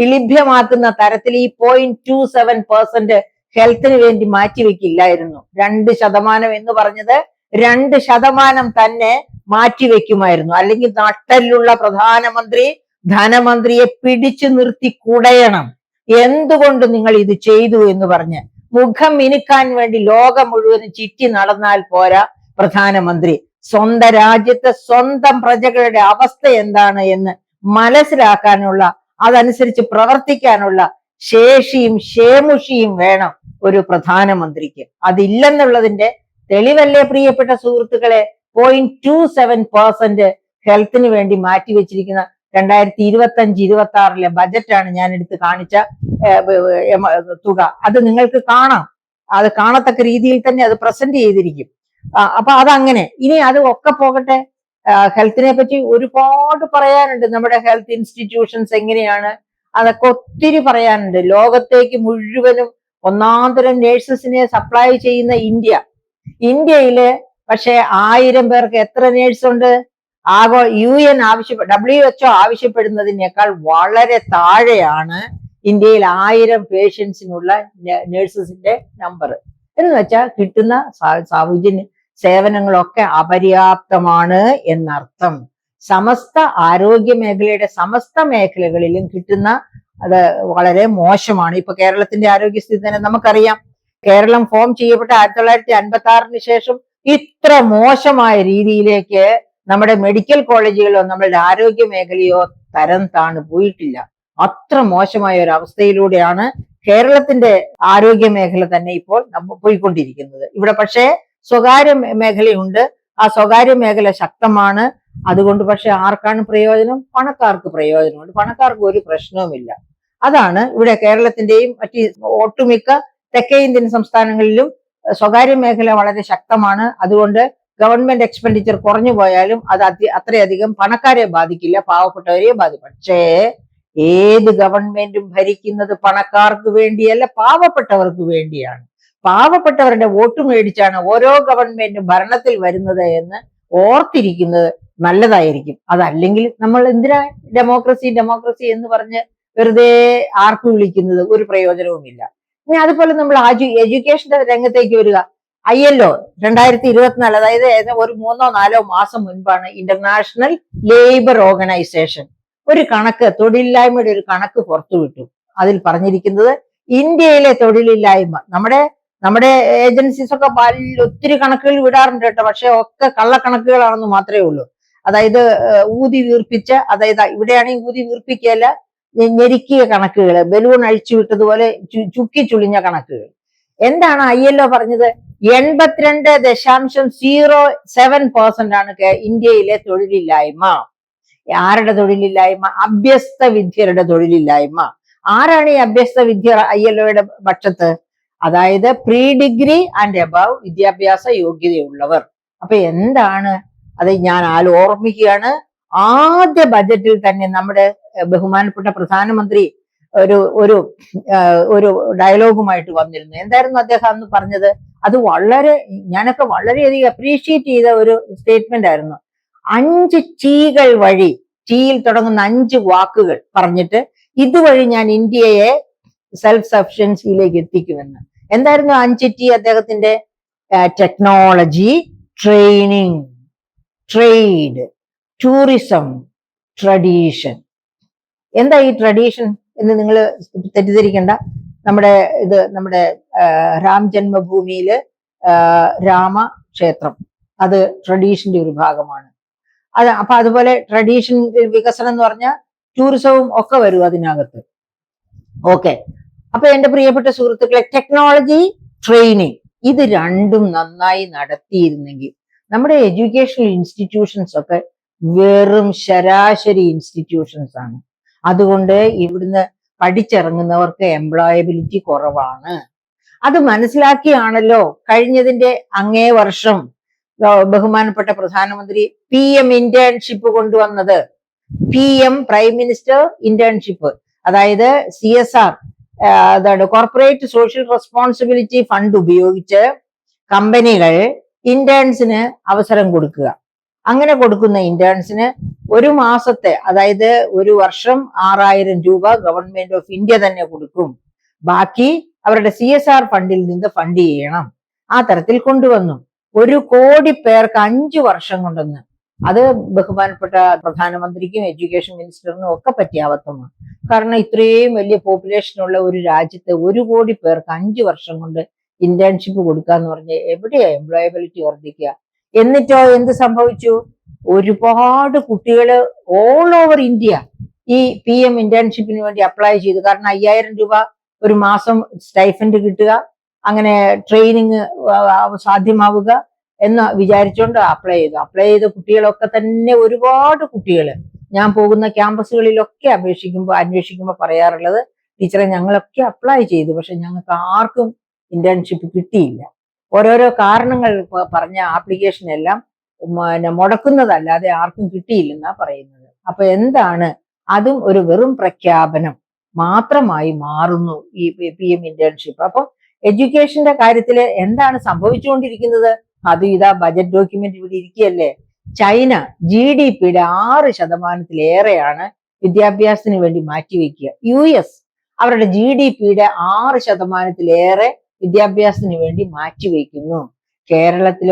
S1: ഇളിഭ്യമാക്കുന്ന തരത്തിൽ ഈ 0.27% ഹെൽത്തിന് വേണ്ടി മാറ്റിവെക്കില്ലായിരുന്നു. 2% എന്ന് പറഞ്ഞത് 2% തന്നെ മാറ്റിവെക്കുമായിരുന്നു. അല്ലെങ്കിൽ നട്ടലുള്ള പ്രധാനമന്ത്രി ധനമന്ത്രിയെ പിടിച്ചു നിർത്തി കുടയണം. എന്തുകൊണ്ട് നിങ്ങൾ ഇത് ചെയ്തു എന്ന് പറഞ്ഞ് മുഖം മിനുക്കാൻ വേണ്ടി ലോകം മുഴുവനും ചുറ്റി നടന്നാൽ പോരാ. പ്രധാനമന്ത്രി സ്വന്തം രാജ്യത്തെ സ്വന്തം പ്രജകളുടെ അവസ്ഥ എന്താണ് എന്ന് മനസ്സിലാക്കാനുള്ള, അതനുസരിച്ച് പ്രവർത്തിക്കാനുള്ള ശേഷിയും ക്ഷേമുഷിയും വേണം ഒരു പ്രധാനമന്ത്രിക്ക്. അതില്ലെന്നുള്ളതിന്റെ തെളിവല്ലേ പ്രിയപ്പെട്ട സുഹൃത്തുക്കളെ 0.27% ഹെൽത്തിന് വേണ്ടി മാറ്റിവെച്ചിരിക്കുന്ന 2025-26 ബജറ്റാണ് ഞാൻ എടുത്ത് കാണിച്ച തുക. അത് നിങ്ങൾക്ക് കാണാം, അത് കാണത്തക്ക രീതിയിൽ തന്നെ അത് പ്രസന്റ് ചെയ്തിരിക്കും. അപ്പൊ അതങ്ങനെ. ഇനി അത് ഒക്കെ പോകട്ടെ, ഹെൽത്തിനെ പറ്റി ഒരുപാട് പറയാനുണ്ട്. നമ്മുടെ ഹെൽത്ത് ഇൻസ്റ്റിറ്റ്യൂഷൻസ് എങ്ങനെയാണ്, അതൊക്കെ ഒത്തിരി പറയാനുണ്ട്. ലോകത്തേക്ക് മുഴുവനും ഒന്നാന്തരം നേഴ്സസിനെ സപ്ലൈ ചെയ്യുന്ന ഇന്ത്യയില് പക്ഷെ 1000 പേർക്ക് എത്ര നേഴ്സ് ഉണ്ട്? UN WHO ആവശ്യപ്പെടുന്നതിനേക്കാൾ വളരെ താഴെയാണ് ഇന്ത്യയിൽ 1000 പേഷ്യൻസിനുള്ള നേഴ്സസിന്റെ നമ്പർ. എന്ന് വെച്ചാൽ കിട്ടുന്ന സൗജന്യ സേവനങ്ങളൊക്കെ അപര്യാപ്തമാണ് എന്നർത്ഥം. സമസ്ത ആരോഗ്യ മേഖലയുടെ സമസ്ത മേഖലകളിലും കിട്ടുന്ന അത് വളരെ മോശമാണ്. ഇപ്പൊ കേരളത്തിന്റെ ആരോഗ്യസ്ഥിതി തന്നെ നമുക്കറിയാം. കേരളം ഫോം ചെയ്യപ്പെട്ട 1956 ശേഷം ഇത്ര മോശമായ രീതിയിലേക്ക് നമ്മുടെ മെഡിക്കൽ കോളേജുകളോ നമ്മളുടെ ആരോഗ്യ മേഖലയോ തരം താണു പോയിട്ടില്ല. അത്ര മോശമായ ഒരു അവസ്ഥയിലൂടെയാണ് കേരളത്തിന്റെ ആരോഗ്യ മേഖല തന്നെ ഇപ്പോൾ പോയിക്കൊണ്ടിരിക്കുന്നത്. ഇവിടെ പക്ഷേ സ്വകാര്യ മേഖലയുണ്ട്, ആ സ്വകാര്യ മേഖല ശക്തമാണ്. അതുകൊണ്ട് പക്ഷെ ആർക്കാണ് പ്രയോജനം? പണക്കാർക്ക് പ്രയോജനമുണ്ട്. പണക്കാർക്ക് ഒരു പ്രശ്നവുമില്ല. അതാണ് ഇവിടെ കേരളത്തിന്റെയും മറ്റ് ഒട്ടുമിക്ക തെക്കേ ഇന്ത്യൻ സംസ്ഥാനങ്ങളിലും സ്വകാര്യ മേഖല വളരെ ശക്തമാണ്. അതുകൊണ്ട് ഗവൺമെന്റ് എക്സ്പെൻഡിച്ചർ കുറഞ്ഞു പോയാലും അത് അത്രയധികം പണക്കാരെ ബാധിക്കില്ല, പാവപ്പെട്ടവരെ ബാധിക്കും. പക്ഷേ ഏത് ഗവൺമെന്റും ഭരിക്കുന്നത് പണക്കാർക്ക് വേണ്ടിയല്ല, പാവപ്പെട്ടവർക്ക് വേണ്ടിയാണ്. പാവപ്പെട്ടവരുടെ വോട്ട് മേടിച്ചാണ് ഓരോ ഗവൺമെന്റും ഭരണത്തിൽ വരുന്നത് എന്ന് ഓർത്തിരിക്കുന്നത് നല്ലതായിരിക്കും. അതല്ലെങ്കിൽ നമ്മൾ എന്തിനാ ഡെമോക്രസി എന്ന് പറഞ്ഞ് വെറുതെ ആർക്കു വിളിക്കുന്നത്? ഒരു പ്രയോജനവുമില്ല. ഇനി അതുപോലെ നമ്മൾ എഡ്യൂക്കേഷന്റെ രംഗത്തേക്ക് വരിക. ILO 2024, അതായത് ഒരു 3-4 മാസം മുൻപാണ് ഇന്റർനാഷണൽ ലേബർ ഓർഗനൈസേഷൻ ഒരു കണക്ക്, തൊഴിലില്ലായ്മയുടെ ഒരു കണക്ക് പുറത്തുവിട്ടു. അതിൽ പറഞ്ഞിരിക്കുന്നത് ഇന്ത്യയിലെ തൊഴിലില്ലായ്മ, നമ്മുടെ ഏജൻസീസ് ഒക്കെ ഒത്തിരി കണക്കുകൾ വിടാറുണ്ട് കേട്ടോ, പക്ഷെ ഒക്കെ കള്ളക്കണക്കുകളാണെന്ന് മാത്രമേ ഉള്ളൂ. അതായത് ഊതി വീർപ്പിച്ച, അതായത് ഇവിടെയാണെങ്കിൽ ഊതി വീർപ്പിക്കല്ല, ഞെരുക്കിയ കണക്കുകൾ, ബലൂൺ അഴിച്ചു വിട്ടതുപോലെ ചുക്കി ചുളിഞ്ഞ കണക്കുകൾ. എന്താണ് ILO പറഞ്ഞത്? 82.07% ആണ് ഇന്ത്യയിലെ തൊഴിലില്ലായ്മ. ആരുടെ തൊഴിലില്ലായ്മ? അഭ്യസ്ത വിദ്യരുടെ തൊഴിലില്ലായ്മ. ആരാണ് ഈ അഭ്യസ്ത വിദ്യർ ILOയുടെ പക്ഷത്ത്? അതായത് പ്രീ ഡിഗ്രി ആൻഡ് എബവ് വിദ്യാഭ്യാസ യോഗ്യതയുള്ളവർ. അപ്പൊ എന്താണ് അത്? ഞാൻ ഓർമ്മിക്കുകയാണ്, ആദ്യ ബജറ്റിൽ തന്നെ നമ്മുടെ ബഹുമാനപ്പെട്ട പ്രധാനമന്ത്രി ഒരു ഒരു ഒരു ഡയലോഗുമായിട്ട് വന്നിരുന്നു. എന്തായിരുന്നു അദ്ദേഹം അന്ന് പറഞ്ഞത്? അത് ഞാനൊക്കെ വളരെയധികം അപ്രീഷിയേറ്റ് ചെയ്ത ഒരു സ്റ്റേറ്റ്മെന്റ് ആയിരുന്നു. 5 ടീകൾ വഴി, ടീയിൽ തുടങ്ങുന്ന 5 വാക്കുകൾ പറഞ്ഞിട്ട് ഇതുവഴി ഞാൻ ഇന്ത്യയെ സെൽഫ് സഫിഷ്യൻസിയിലേക്ക് എത്തിക്കുമെന്ന്. എന്തായിരുന്നു 5 ടി അദ്ദേഹത്തിന്റെ? Technology, training, trade, tourism, tradition. എന്താ ഈ ട്രഡീഷൻ എന്ന് നിങ്ങൾ തെറ്റിദ്ധരിക്കണ്ട. നമ്മുടെ രാം ജന്മഭൂമിയില് രാമക്ഷേത്രം, അത് ട്രഡീഷന്റെ ഒരു ഭാഗമാണ്. അപ്പൊ അതുപോലെ ട്രഡീഷൻ വികസനം എന്ന് പറഞ്ഞാൽ ടൂറിസവും ഒക്കെ വരും അതിനകത്ത്. ഓക്കെ, അപ്പൊ എന്റെ പ്രിയപ്പെട്ട സുഹൃത്തുക്കളെ, ടെക്നോളജി, ട്രെയിനിങ്, ഇത് രണ്ടും നന്നായി നടത്തിയിരുന്നെങ്കിൽ നമ്മുടെ എഡ്യൂക്കേഷണൽ ഇൻസ്റ്റിറ്റ്യൂഷൻസ് ഒക്കെ വെറും ശരാശരി ഇൻസ്റ്റിറ്റ്യൂഷൻസ് ആണ്. അതുകൊണ്ട് ഇവിടുന്ന് പഠിച്ചിറങ്ങുന്നവർക്ക് എംപ്ലോയബിലിറ്റി കുറവാണ്. അത് മനസ്സിലാക്കിയാണല്ലോ കഴിഞ്ഞതിന്റെ അങ്ങേ വർഷം ബഹുമാനപ്പെട്ട പ്രധാനമന്ത്രി PM ഇന്റേൺഷിപ്പ് കൊണ്ടുവന്നത്. PM പ്രൈം മിനിസ്റ്റർ ഇന്റേൺഷിപ്പ്, അതായത് CSR, corporate social responsibility fund ഉപയോഗിച്ച് കമ്പനികൾ ഇന്റേൺസിന് അവസരം കൊടുക്കുക. അങ്ങനെ കൊടുക്കുന്ന ഇന്റേൺസിന് ഒരു മാസത്തെ, അതായത് ഒരു വർഷം 6000 രൂപ ഗവൺമെന്റ് ഓഫ് ഇന്ത്യ തന്നെ കൊടുക്കും. ബാക്കി അവരുടെ CSR ഫണ്ടിൽ നിന്ന് ഫണ്ട് ചെയ്യണം. ആ തരത്തിൽ കൊണ്ടുവന്നു. 1 കോടി പേർക്ക് 5 വർഷം കൊണ്ടെന്ന്. അത് ബഹുമാനപ്പെട്ട പ്രധാനമന്ത്രിക്കും എഡ്യൂക്കേഷൻ മിനിസ്റ്ററിനും ഒക്കെ പറ്റിയ അബദ്ധമാണ്. കാരണം ഇത്രയും വലിയ പോപ്പുലേഷൻ ഉള്ള ഒരു രാജ്യത്ത് 1 കോടി പേർക്ക് 5 വർഷം കൊണ്ട് ഇന്റേൺഷിപ്പ് കൊടുക്കാന്ന് പറഞ്ഞ് എവിടെയാ എംപ്ലോയബിലിറ്റി വർദ്ധിക്കുക? എന്നിട്ടോ എന്ത് സംഭവിച്ചു? ഒരുപാട് കുട്ടികള് ഓൾ ഓവർ ഇന്ത്യ ഈ PM ഇന്റേൺഷിപ്പിന് വേണ്ടി അപ്ലൈ ചെയ്തു. കാരണം 5000 രൂപ ഒരു മാസം സ്റ്റൈഫൻഡ് കിട്ടുക, അങ്ങനെ ട്രെയിനിങ് സാധ്യമാവുക എന്ന് വിചാരിച്ചുകൊണ്ട് അപ്ലൈ ചെയ്ത കുട്ടികളൊക്കെ തന്നെ ഒരുപാട് കുട്ടികൾ ഞാൻ പോകുന്ന ക്യാമ്പസുകളിലൊക്കെ അന്വേഷിക്കുമ്പോൾ പറയാറുള്ളത്, ടീച്ചറെ ഞങ്ങളൊക്കെ അപ്ലൈ ചെയ്തു, പക്ഷെ ഞങ്ങൾക്ക് ആർക്കും ഇന്റേൺഷിപ്പ് കിട്ടിയില്ല. ഓരോരോ കാരണങ്ങൾ പറഞ്ഞ ആപ്ലിക്കേഷൻ എല്ലാം മുടക്കുന്നതല്ലാതെ ആർക്കും കിട്ടിയില്ലെന്നാ പറയുന്നത്. അപ്പൊ എന്താണ്? അതും ഒരു വെറും പ്രഖ്യാപനം മാത്രമായി മാറുന്നു ഈ PM ഇന്റേൺഷിപ്പ്. അപ്പൊ എഡ്യൂക്കേഷന്റെ കാര്യത്തിൽ എന്താണ് സംഭവിച്ചുകൊണ്ടിരിക്കുന്നത്? അത് ഇതാ ബജറ്റ് ഡോക്യുമെന്റ് ഇവിടെ ഇരിക്കുകയല്ലേ. ചൈന GDPയുടെ 6%-ലേറെയാണ് വിദ്യാഭ്യാസത്തിന് വേണ്ടി മാറ്റിവെക്കുക. US അവരുടെ GDPയുടെ 6%-ലേറെ വിദ്യാഭ്യാസത്തിന് വേണ്ടി മാറ്റിവെക്കുന്നു. കേരളത്തിൽ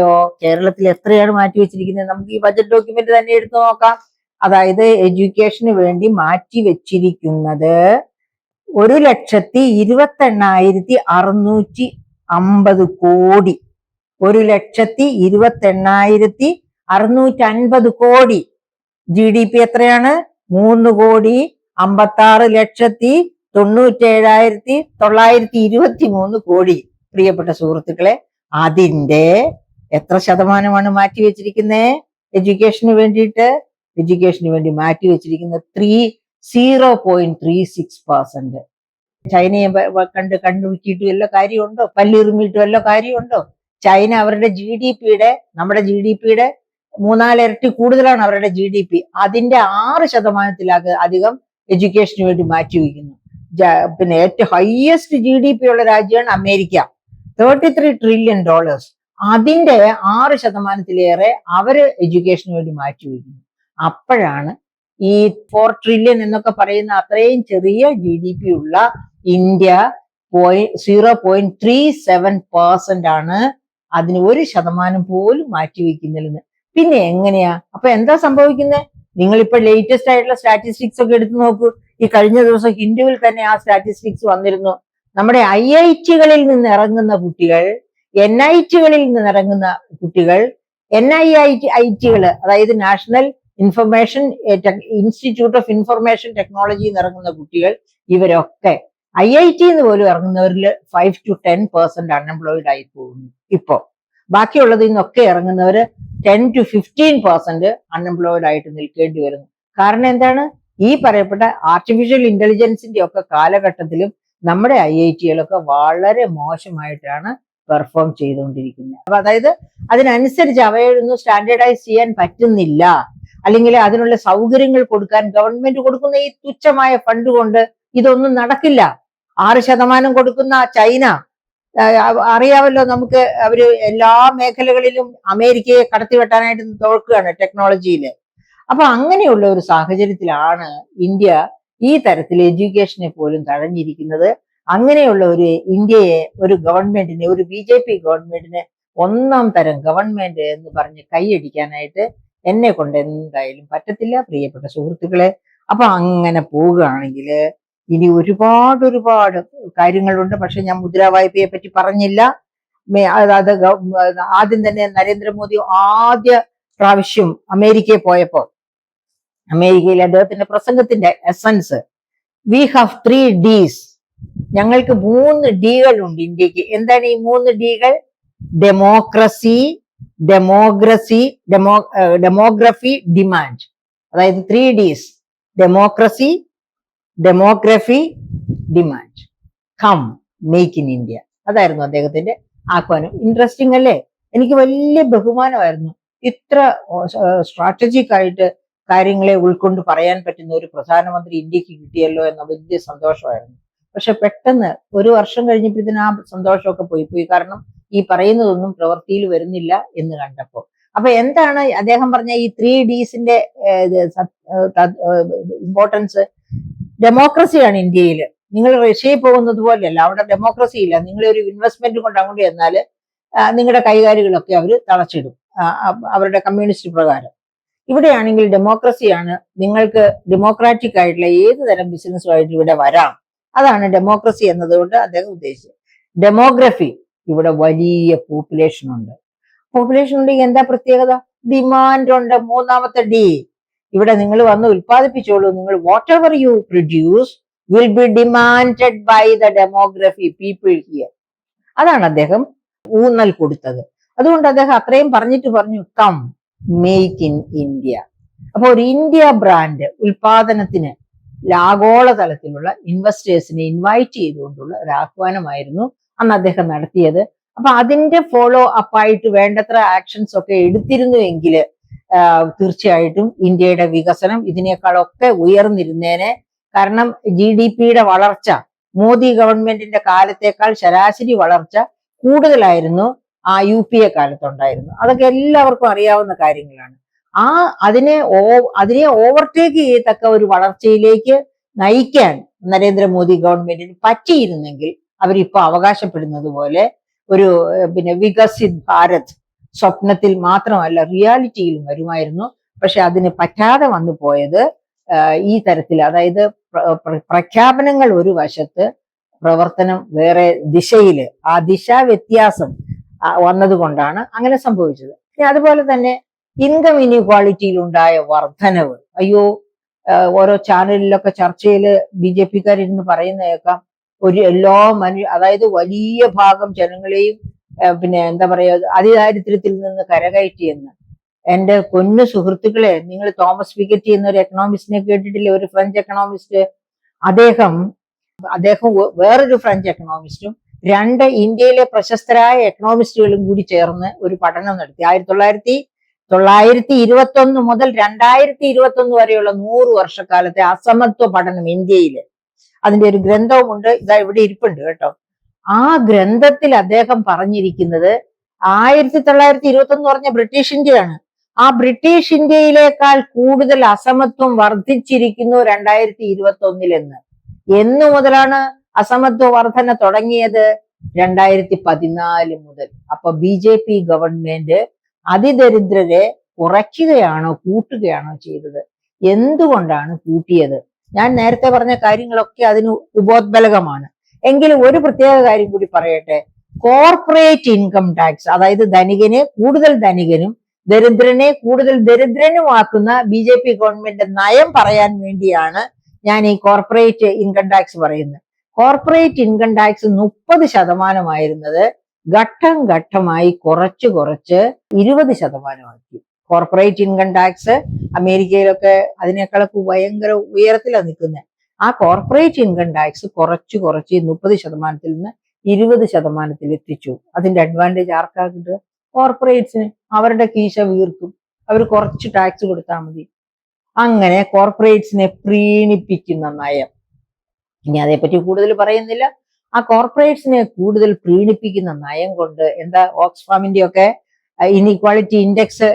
S1: എത്രയാണ് മാറ്റിവെച്ചിരിക്കുന്നത്? നമുക്ക് ഈ ബജറ്റ് ഡോക്യുമെന്റ് തന്നെ എടുത്തു നോക്കാം. അതായത് എഡ്യൂക്കേഷന് വേണ്ടി മാറ്റിവെച്ചിരിക്കുന്നത് 1,28,650 കോടി. 1,28,650 കോടി. GDP എത്രയാണ്? 3,56,97,923 കോടി. പ്രിയപ്പെട്ട സുഹൃത്തുക്കളെ, അതിന്റെ എത്ര ശതമാനമാണ് മാറ്റിവെച്ചിരിക്കുന്നത് എഡ്യൂക്കേഷന് വേണ്ടിയിട്ട്? എഡ്യൂക്കേഷന് വേണ്ടി മാറ്റിവെച്ചിരിക്കുന്നത് 0.36%. ചൈനയെ കണ്ടുപിടിച്ചിട്ട് വല്ല കാര്യമുണ്ടോ? പല്ലിറുമിയിട്ട് വല്ല കാര്യമുണ്ടോ? ചൈന അവരുടെ GDPയുടെ, നമ്മുടെ GDPയുടെ 3-4 ഇരട്ടി കൂടുതലാണ് അവരുടെ GDP. അതിന്റെ 6%-അധികം എഡ്യൂക്കേഷന് വേണ്ടി മാറ്റിവെക്കുന്നു. പിന്നെ ഏറ്റവും ഹയസ്റ്റ് GDP ഉള്ള രാജ്യമാണ് അമേരിക്ക, $33 ട്രില്യൺ. അതിന്റെ 6%-ലേറെ അവര് എഡ്യൂക്കേഷന് വേണ്ടി മാറ്റിവെക്കുന്നു. അപ്പോഴാണ് ഈ 4 ട്രില്യൺ എന്നൊക്കെ പറയുന്ന അത്രയും ചെറിയ GDP ഉള്ള ഇന്ത്യ 0.37% ആണ് അതിന് 1% പോലും മാറ്റിവെക്കുന്നില്ലെന്ന്. പിന്നെ എങ്ങനെയാ? അപ്പൊ എന്താ സംഭവിക്കുന്നത്? നിങ്ങളിപ്പോ ലേറ്റസ്റ്റ് ആയിട്ടുള്ള സ്റ്റാറ്റിസ്റ്റിക്സ് ഒക്കെ എടുത്തു നോക്കൂ. ഈ കഴിഞ്ഞ ദിവസം ഹിന്ദുവിൽ തന്നെ ആ സ്റ്റാറ്റിസ്റ്റിക്സ് വന്നിരുന്നു. നമ്മുടെ IIT-കളിൽ നിന്ന് ഇറങ്ങുന്ന കുട്ടികൾ, NIT-കളിൽ നിന്ന് ഇറങ്ങുന്ന കുട്ടികൾ, NIIT-കൾ, അതായത് national institute of information technology ഇറങ്ങുന്ന കുട്ടികൾ, ഇവരൊക്കെ IIT പോലും ഇറങ്ങുന്നവരിൽ 5 to 10% അൺഎംപ്ലോയിഡ് ആയി പോകുന്നു. ഇപ്പോ ബാക്കിയുള്ളതിൽ നിന്നൊക്കെ ഇറങ്ങുന്നവര് 10 to 15% അൺഎംപ്ലോയിഡ് ആയിട്ട് നിൽക്കേണ്ടി വരുന്നു. കാരണം എന്താണ്? ഈ പറയപ്പെട്ട ആർട്ടിഫിഷ്യൽ ഇന്റലിജൻസിന്റെ ഒക്കെ കാലഘട്ടത്തിലും നമ്മുടെ IIT-കളൊക്കെ വളരെ മോശമായിട്ടാണ് പെർഫോം ചെയ്തുകൊണ്ടിരിക്കുന്നത്. അപ്പൊ അതായത് അതിനനുസരിച്ച് അവയൊന്നും സ്റ്റാൻഡേർഡൈസ് ചെയ്യാൻ പറ്റുന്നില്ല, അല്ലെങ്കിൽ അതിനുള്ള സൗകര്യങ്ങൾ കൊടുക്കാൻ ഗവൺമെന്റ് കൊടുക്കുന്ന ഈ തുച്ഛമായ ഫണ്ട് കൊണ്ട് ഇതൊന്നും നടക്കില്ല. 6% കൊടുക്കുന്ന ചൈന, അറിയാമല്ലോ നമുക്ക്, അവര് എല്ലാ മേഖലകളിലും അമേരിക്കയെ കടത്തിവെട്ടാനായിട്ട് തോൽക്കുകയാണ് ടെക്നോളജിയില്. അപ്പൊ അങ്ങനെയുള്ള ഒരു സാഹചര്യത്തിലാണ് ഇന്ത്യ ഈ തരത്തിൽ എഡ്യൂക്കേഷനെ പോലും തഴഞ്ഞിരിക്കുന്നത്. അങ്ങനെയുള്ള ഒരു ഇന്ത്യയെ, ഒരു ഗവൺമെന്റിനെ, ഒരു BJP ഗവൺമെന്റിനെ ഒന്നാം തരം ഗവൺമെന്റ് എന്ന് പറഞ്ഞ് കൈയടിക്കാനായിട്ട് എന്നെ കൊണ്ട് എന്തായാലും പറ്റത്തില്ല, പ്രിയപ്പെട്ട സുഹൃത്തുക്കളെ. അപ്പൊ അങ്ങനെ പോവുകയാണെങ്കിൽ ഇനി ഒരുപാട് കാര്യങ്ങളുണ്ട്. പക്ഷെ ഞാൻ മുദ്രാ വായ്പയെ പറ്റി പറഞ്ഞില്ല. അത് ആദ്യം തന്നെ നരേന്ദ്രമോദി ആദ്യ പ്രാവശ്യം അമേരിക്കയിൽ പോയപ്പോൾ അമേരിക്കയിൽ അദ്ദേഹത്തിന്റെ പ്രസംഗത്തിന്റെ എസൻസ്, വി ഹാവ് 3 Ds, ഞങ്ങൾക്ക് 3 ഡികളുണ്ട് ഇന്ത്യക്ക്. എന്താണ് ഈ 3 ഡികൾ? Democracy, demography, demand. അതായത് 3 Ds: democracy, demography, demand. Come make in India. അതായിരുന്നു അദ്ദേഹത്തിന്റെ ആഹ്വാനം. ഇൻട്രസ്റ്റിംഗ് അല്ലേ? എനിക്ക് വലിയ ബഹുമാനമായിരുന്നു. ഇത്ര സ്ട്രാറ്റജിക് ആയിട്ട് കാര്യങ്ങളെ ഉൾക്കൊണ്ട് പറയാൻ പറ്റുന്ന ഒരു പ്രധാനമന്ത്രി ഇന്ത്യക്ക് കിട്ടിയല്ലോ എന്ന വലിയ സന്തോഷമായിരുന്നു. പക്ഷെ പെട്ടെന്ന് ഒരു വർഷം കഴിഞ്ഞപ്പോഴത്തേന് ആ സന്തോഷമൊക്കെ പോയി. കാരണം ഈ പറയുന്നതൊന്നും പ്രവൃത്തിയിൽ വരുന്നില്ല എന്ന് കണ്ടപ്പോൾ. അപ്പൊ എന്താണ് അദ്ദേഹം പറഞ്ഞ ഈ 3 Dsന്റെ ഇമ്പോർട്ടൻസ്? ഡെമോക്രസിയാണ് ഇന്ത്യയിൽ. നിങ്ങൾ റഷ്യയിൽ പോകുന്നത് പോലെയല്ല, അവിടെ ഡെമോക്രസി ഇല്ല. നിങ്ങൾ ഒരു ഇൻവെസ്റ്റ്മെന്റ് കൊണ്ട് അങ്ങോട്ട് ചെന്നാൽ നിങ്ങളുടെ കൈകാര്യങ്ങളൊക്കെ അവർ തളച്ചിടും, അവരുടെ കമ്മ്യൂണിസ്റ്റ് പ്രകാരം. ഇവിടെയാണെങ്കിൽ ഡെമോക്രസിയാണ്. നിങ്ങൾക്ക് ഡെമോക്രാറ്റിക് ആയിട്ടുള്ള ഏത് തരം ബിസിനസ്സുമായിട്ട് ഇവിടെ വരാം. അതാണ് ഡെമോക്രസി എന്നതുകൊണ്ട് അദ്ദേഹം ഉദ്ദേശിച്ചത്. ഡെമോഗ്രഫി, ഇവിടെ വലിയ പോപ്പുലേഷൻ ഉണ്ട്. പോപ്പുലേഷൻ ഉണ്ടെങ്കിൽ എന്താ പ്രത്യേകത? ഡിമാൻഡ് ഉണ്ട്. 3ാമത്തെ D, ഇവിടെ നിങ്ങൾ വന്ന് ഉൽപ്പാദിപ്പിച്ചോളൂ. നിങ്ങൾ whatever you produce will be demanded by the demography people here. അതാണ് അദ്ദേഹം ഊന്നൽ കൊടുത്തത്. അതുകൊണ്ട് അദ്ദേഹം അത്രയും പറഞ്ഞിട്ട് പറഞ്ഞു, കം മേക്ക് ഇൻ ഇന്ത്യ. അപ്പൊ ഒരു ഇന്ത്യ ബ്രാൻഡ് ഉൽപാദനത്തിന് ആഗോള തലത്തിലുള്ള ഇൻവെസ്റ്റേഴ്സിനെ ഇൻവൈറ്റ് ചെയ്തുകൊണ്ടുള്ള ഒരു ആഹ്വാനമായിരുന്നു അന്ന് അദ്ദേഹം നടത്തിയത്. അപ്പൊ അതിന്റെ ഫോളോ അപ്പ് ആയിട്ട് വേണ്ടത്ര ആക്ഷൻസ് ഒക്കെ എടുത്തിരുന്നുവെങ്കിൽ തീർച്ചയായിട്ടും ഇന്ത്യയുടെ വികസനം ഇതിനേക്കാളൊക്കെ ഉയർന്നിരുന്നേനെ. കാരണം GDPയുടെ വളർച്ച മോദി ഗവൺമെന്റിന്റെ കാലത്തേക്കാൾ ശരാശരി വളർച്ച കൂടുതലായിരുന്നു ആ UPA കാലത്തുണ്ടായിരുന്നു. അതൊക്കെ എല്ലാവർക്കും അറിയാവുന്ന കാര്യങ്ങളാണ്. അതിനെ ഓവർടേക്ക് ചെയ്യത്തക്ക ഒരു വളർച്ചയിലേക്ക് നയിക്കാൻ നരേന്ദ്രമോദി ഗവൺമെന്റിന് പറ്റിയിരുന്നെങ്കിൽ അവരിപ്പോ അവകാശപ്പെടുന്നത് പോലെ ഒരു വികസിത് ഭാരത് സ്വപ്നത്തിൽ മാത്രമല്ല റിയാലിറ്റിയിലും വരുമായിരുന്നു. പക്ഷെ അതിന് പറ്റാതെ വന്നു പോയത് ഈ തരത്തിൽ, അതായത് പ്രഖ്യാപനങ്ങൾ ഒരു വശത്ത്, പ്രവർത്തനം വേറെ ദിശയില്, ആ ദിശാ വ്യത്യാസം വന്നതുകൊണ്ടാണ് അങ്ങനെ സംഭവിച്ചത്. അതുപോലെ തന്നെ ഇൻകം ഇനീക്വാളിറ്റിയിൽ ഉണ്ടായ വർധനവ്. അയ്യോ, ഓരോ ചാനലിലൊക്കെ ചർച്ചയില് BJPക്കാരിരുന്ന് പറയുന്ന കേൾക്കാം, എല്ലാ അതായത് വലിയ ഭാഗം ജനങ്ങളെയും എന്താ പറയുക, അതിദാരിദ്ര്യത്തിൽ നിന്ന് കരകയറ്റിയെന്ന്. എന്റെ പൊന്നു സുഹൃത്തുക്കളെ, നിങ്ങൾ തോമസ് പിക്കറ്റി എന്നൊരു എക്കണോമിസ്റ്റിനെ കേട്ടിട്ടില്ലേ? ഒരു ഫ്രഞ്ച് എക്കണോമിസ്റ്റ്. അദ്ദേഹം വേറൊരു ഫ്രഞ്ച് എക്കണോമിസ്റ്റും 2 ഇന്ത്യയിലെ പ്രശസ്തരായ എക്കണോമിസ്റ്റുകളും കൂടി ചേർന്ന് ഒരു പഠനം നടത്തി. 1921 മുതൽ 2021 വരെയുള്ള 100 വർഷക്കാലത്തെ അസമത്വ പഠനം ഇന്ത്യയില്. അതിന്റെ ഒരു ഗ്രന്ഥവുമുണ്ട്, ഇതാ ഇവിടെ ഇരിപ്പുണ്ട് കേട്ടോ. ആ ഗ്രന്ഥത്തിൽ അദ്ദേഹം പറഞ്ഞിരിക്കുന്നത് 1921 പറഞ്ഞ ബ്രിട്ടീഷ് ഇന്ത്യയാണ്. ആ ബ്രിട്ടീഷ് ഇന്ത്യയിലേക്കാൾ കൂടുതൽ അസമത്വം വർദ്ധിച്ചിരിക്കുന്നു 2021 എന്ന് മുതലാണ് അസമത്വ വർധന തുടങ്ങിയത്? 2014 മുതൽ. അപ്പൊ BJP ഗവൺമെന്റ് അതിദരിദ്രരെ കുറയ്ക്കുകയാണോ കൂട്ടുകയാണോ ചെയ്തത്? എന്തുകൊണ്ടാണ് കൂട്ടിയത്? ഞാൻ നേരത്തെ പറഞ്ഞ കാര്യങ്ങളൊക്കെ അതിന് ഉപോദ്ബലകമാണ്. എങ്കിലും ഒരു പ്രത്യേക കാര്യം കൂടി പറയട്ടെ. കോർപ്പറേറ്റ് ഇൻകം ടാക്സ്, അതായത് ധനികനെ കൂടുതൽ ധനികനും ദരിദ്രനെ കൂടുതൽ ദരിദ്രനുമാക്കുന്ന BJP ഗവൺമെന്റ് നയം പറയാൻ വേണ്ടിയാണ് ഞാൻ ഈ കോർപ്പറേറ്റ് ഇൻകം ടാക്സ് പറയുന്നത്. കോർപ്പറേറ്റ് ഇൻകം ടാക്സ് 30% ഘട്ടം ഘട്ടമായി കുറച്ച് 20% കോർപ്പറേറ്റ് ഇൻകം ടാക്സ് അമേരിക്കയിലൊക്കെ അതിനേക്കാളൊക്കെ ഭയങ്കര ഉയരത്തിലാണ് നിൽക്കുന്നത്. ആ കോർപ്പറേറ്റ് ഇൻകം ടാക്സ് കുറച്ച് 30% നിന്ന് 20% എത്തിച്ചു. അതിന്റെ അഡ്വാൻറ്റേജ് ആർക്കാ കിട്ടുക? കോർപ്പറേറ്റ്സിന്. അവരുടെ കീശ വീർക്കും, അവർ കുറച്ച് ടാക്സ് കൊടുത്താൽ മതി. അങ്ങനെ കോർപ്പറേറ്റ്സിനെ പ്രീണിപ്പിക്കുന്ന നയം ഇനി അതേപ്പറ്റി കൂടുതൽ പറയുന്നില്ല. ആ കോർപ്പറേറ്റ്സിനെ കൂടുതൽ പ്രീണിപ്പിക്കുന്ന നയം കൊണ്ട് എന്താ ഓക്സ്ഫാമിന്റെ ഒക്കെ ഇൻഇക്വാളിറ്റി ഇൻഡെക്സ്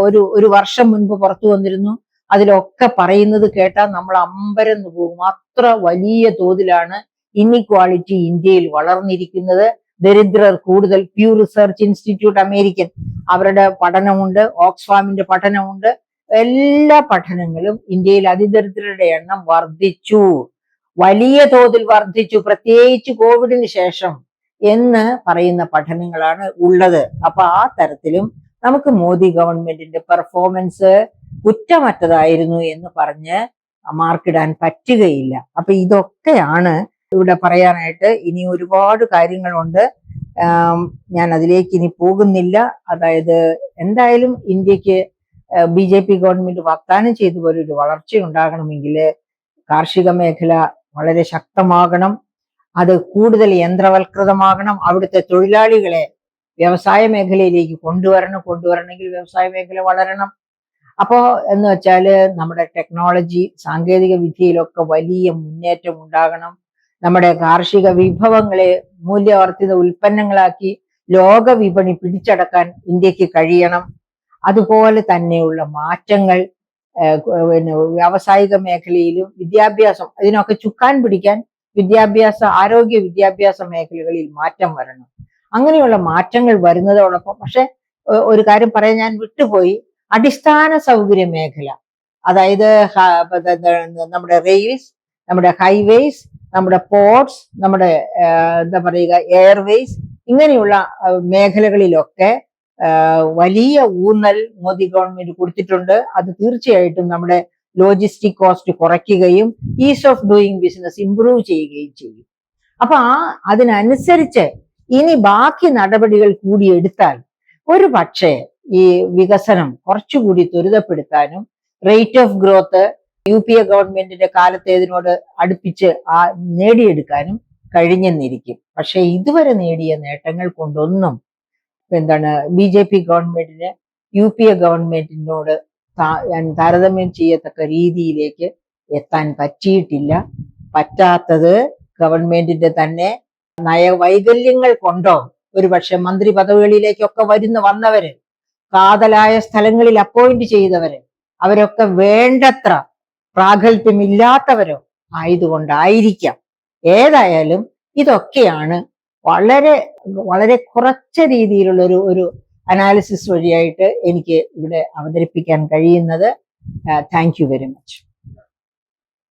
S1: ഒരു വർഷം മുൻപ് പുറത്തു വന്നിരുന്നു. അതിലൊക്കെ പറയുന്നത് കേട്ടാൽ നമ്മൾ അമ്പരന്ന് പോകും. അത്ര വലിയ തോതിലാണ് ഇൻഇക്വാളിറ്റി ഇന്ത്യയിൽ വളർന്നിരിക്കുന്നത്. ദരിദ്രർ കൂടുതൽ. പ്യൂ റിസർച്ച് ഇൻസ്റ്റിറ്റ്യൂട്ട് അമേരിക്കൻ, അവരുടെ പഠനമുണ്ട്, ഓക്സ്ഫാമിന്റെ പഠനമുണ്ട്. എല്ലാ പഠനങ്ങളും ഇന്ത്യയിൽ അതിദരിദ്രരുടെ എണ്ണം വർദ്ധിച്ചു, വലിയ തോതിൽ വർദ്ധിച്ചു, പ്രത്യേകിച്ച് കോവിഡിന് ശേഷം എന്ന് പറയുന്ന പഠനങ്ങളാണ് ഉള്ളത്. അപ്പൊ ആ തരത്തിലും നമുക്ക് മോദി ഗവൺമെന്റിന്റെ പെർഫോമൻസ് കുറ്റമറ്റതായിരുന്നു എന്ന് പറഞ്ഞ് മാർക്കിടാൻ പറ്റുകയില്ല. അപ്പൊ ഇതൊക്കെയാണ് ഇവിടെ പറയാനായിട്ട്. ഇനി ഒരുപാട് കാര്യങ്ങളുണ്ട്, ഞാൻ അതിലേക്ക് ഇനി പോകുന്നില്ല. അതായത് എന്തായാലും ഇന്ത്യക്ക് BJP ഗവൺമെന്റ് വാഗ്ദാനം ചെയ്ത പോലെ ഒരു വളർച്ച ഉണ്ടാകണമെങ്കിൽ കാർഷിക മേഖല വളരെ ശക്തമാകണം, അത് കൂടുതൽ യന്ത്രവൽകൃതമാകണം, അവിടുത്തെ തൊഴിലാളികളെ വ്യവസായ മേഖലയിലേക്ക് കൊണ്ടുവരണമെങ്കിൽ വ്യവസായ മേഖല വളരണം. അപ്പോ എന്ന് വെച്ചാല് നമ്മുടെ ടെക്നോളജി സാങ്കേതിക വിദ്യയിലൊക്കെ വലിയ മുന്നേറ്റം ഉണ്ടാകണം. നമ്മുടെ കാർഷിക വിഭവങ്ങളെ മൂല്യവർദ്ധിത ഉൽപ്പന്നങ്ങളാക്കി ലോക വിപണി പിടിച്ചടക്കാൻ ഇന്ത്യക്ക് കഴിയണം. അതുപോലെ തന്നെയുള്ള മാറ്റങ്ങൾ പിന്നെ വ്യാവസായിക മേഖലയിലും വിദ്യാഭ്യാസം, ഇതിനൊക്കെ ചുക്കാൻ പിടിക്കാൻ ആരോഗ്യ വിദ്യാഭ്യാസ മേഖലകളിൽ മാറ്റം വരണം. അങ്ങനെയുള്ള മാറ്റങ്ങൾ വരുന്നതോടൊപ്പം പക്ഷെ ഒരു കാര്യം പറയാൻ ഞാൻ വിട്ടുപോയി, അടിസ്ഥാന സൗകര്യ മേഖല, അതായത് നമ്മുടെ റെയിൽസ്, നമ്മുടെ ഹൈവേസ്, നമ്മുടെ പോർട്സ്, നമ്മുടെ എന്താ പറയുക എയർവേസ്, ഇങ്ങനെയുള്ള മേഖലകളിലൊക്കെ വലിയ ഊന്നൽ മോദി ഗവൺമെന്റ് കൊടുത്തിട്ടുണ്ട്. അത് തീർച്ചയായിട്ടും നമ്മുടെ ലോജിസ്റ്റിക് കോസ്റ്റ് കുറയ്ക്കുകയും is of doing business improve ചെയ്യുകയും ചെയ്യും. അപ്പൊ അതിനനുസരിച്ച് ഇനി ബാക്കി നടപടികൾ കൂടി എടുത്താൽ ഒരു പക്ഷേ ഈ വികസനം കുറച്ചുകൂടി ത്വരിതപ്പെടുത്താനും റേറ്റ് ഓഫ് ഗ്രോത്ത് UPA ഗവൺമെന്റിന്റെ കാലത്തേതിനോട് അടുപ്പിച്ച് നേടിയെടുക്കാനും കഴിഞ്ഞെന്നിരിക്കും. പക്ഷെ ഇതുവരെ നേടിയ നേട്ടങ്ങൾ കൊണ്ടൊന്നും BJP ഗവൺമെന്റിന് UPA ഗവൺമെന്റിനോട് താരതമ്യം ചെയ്യത്തക്ക രീതിയിലേക്ക് എത്താൻ പറ്റിയിട്ടില്ല. പറ്റാത്തത് ഗവൺമെന്റിന്റെ തന്നെ നയവൈകല്യങ്ങൾ കൊണ്ടോ, ഒരുപക്ഷെ മന്ത്രി പദവികളിലേക്കൊക്കെ വന്നവര്, കാതലായ സ്ഥലങ്ങളിൽ അപ്പോയിന്റ് ചെയ്തവര്, അവരൊക്കെ വേണ്ടത്ര പ്രാഗൽഭ്യമില്ലാത്തവരോ ആയതുകൊണ്ടായിരിക്കാം. ഏതായാലും ഇതൊക്കെയാണ് വളരെ വളരെ കുറച്ച രീതിയിലുള്ള ഒരു അനാലിസിസ് വഴിയായിട്ട് എനിക്ക് ഇവിടെ അവതരിപ്പിക്കാൻ കഴിയുന്നത്. Thank you very much.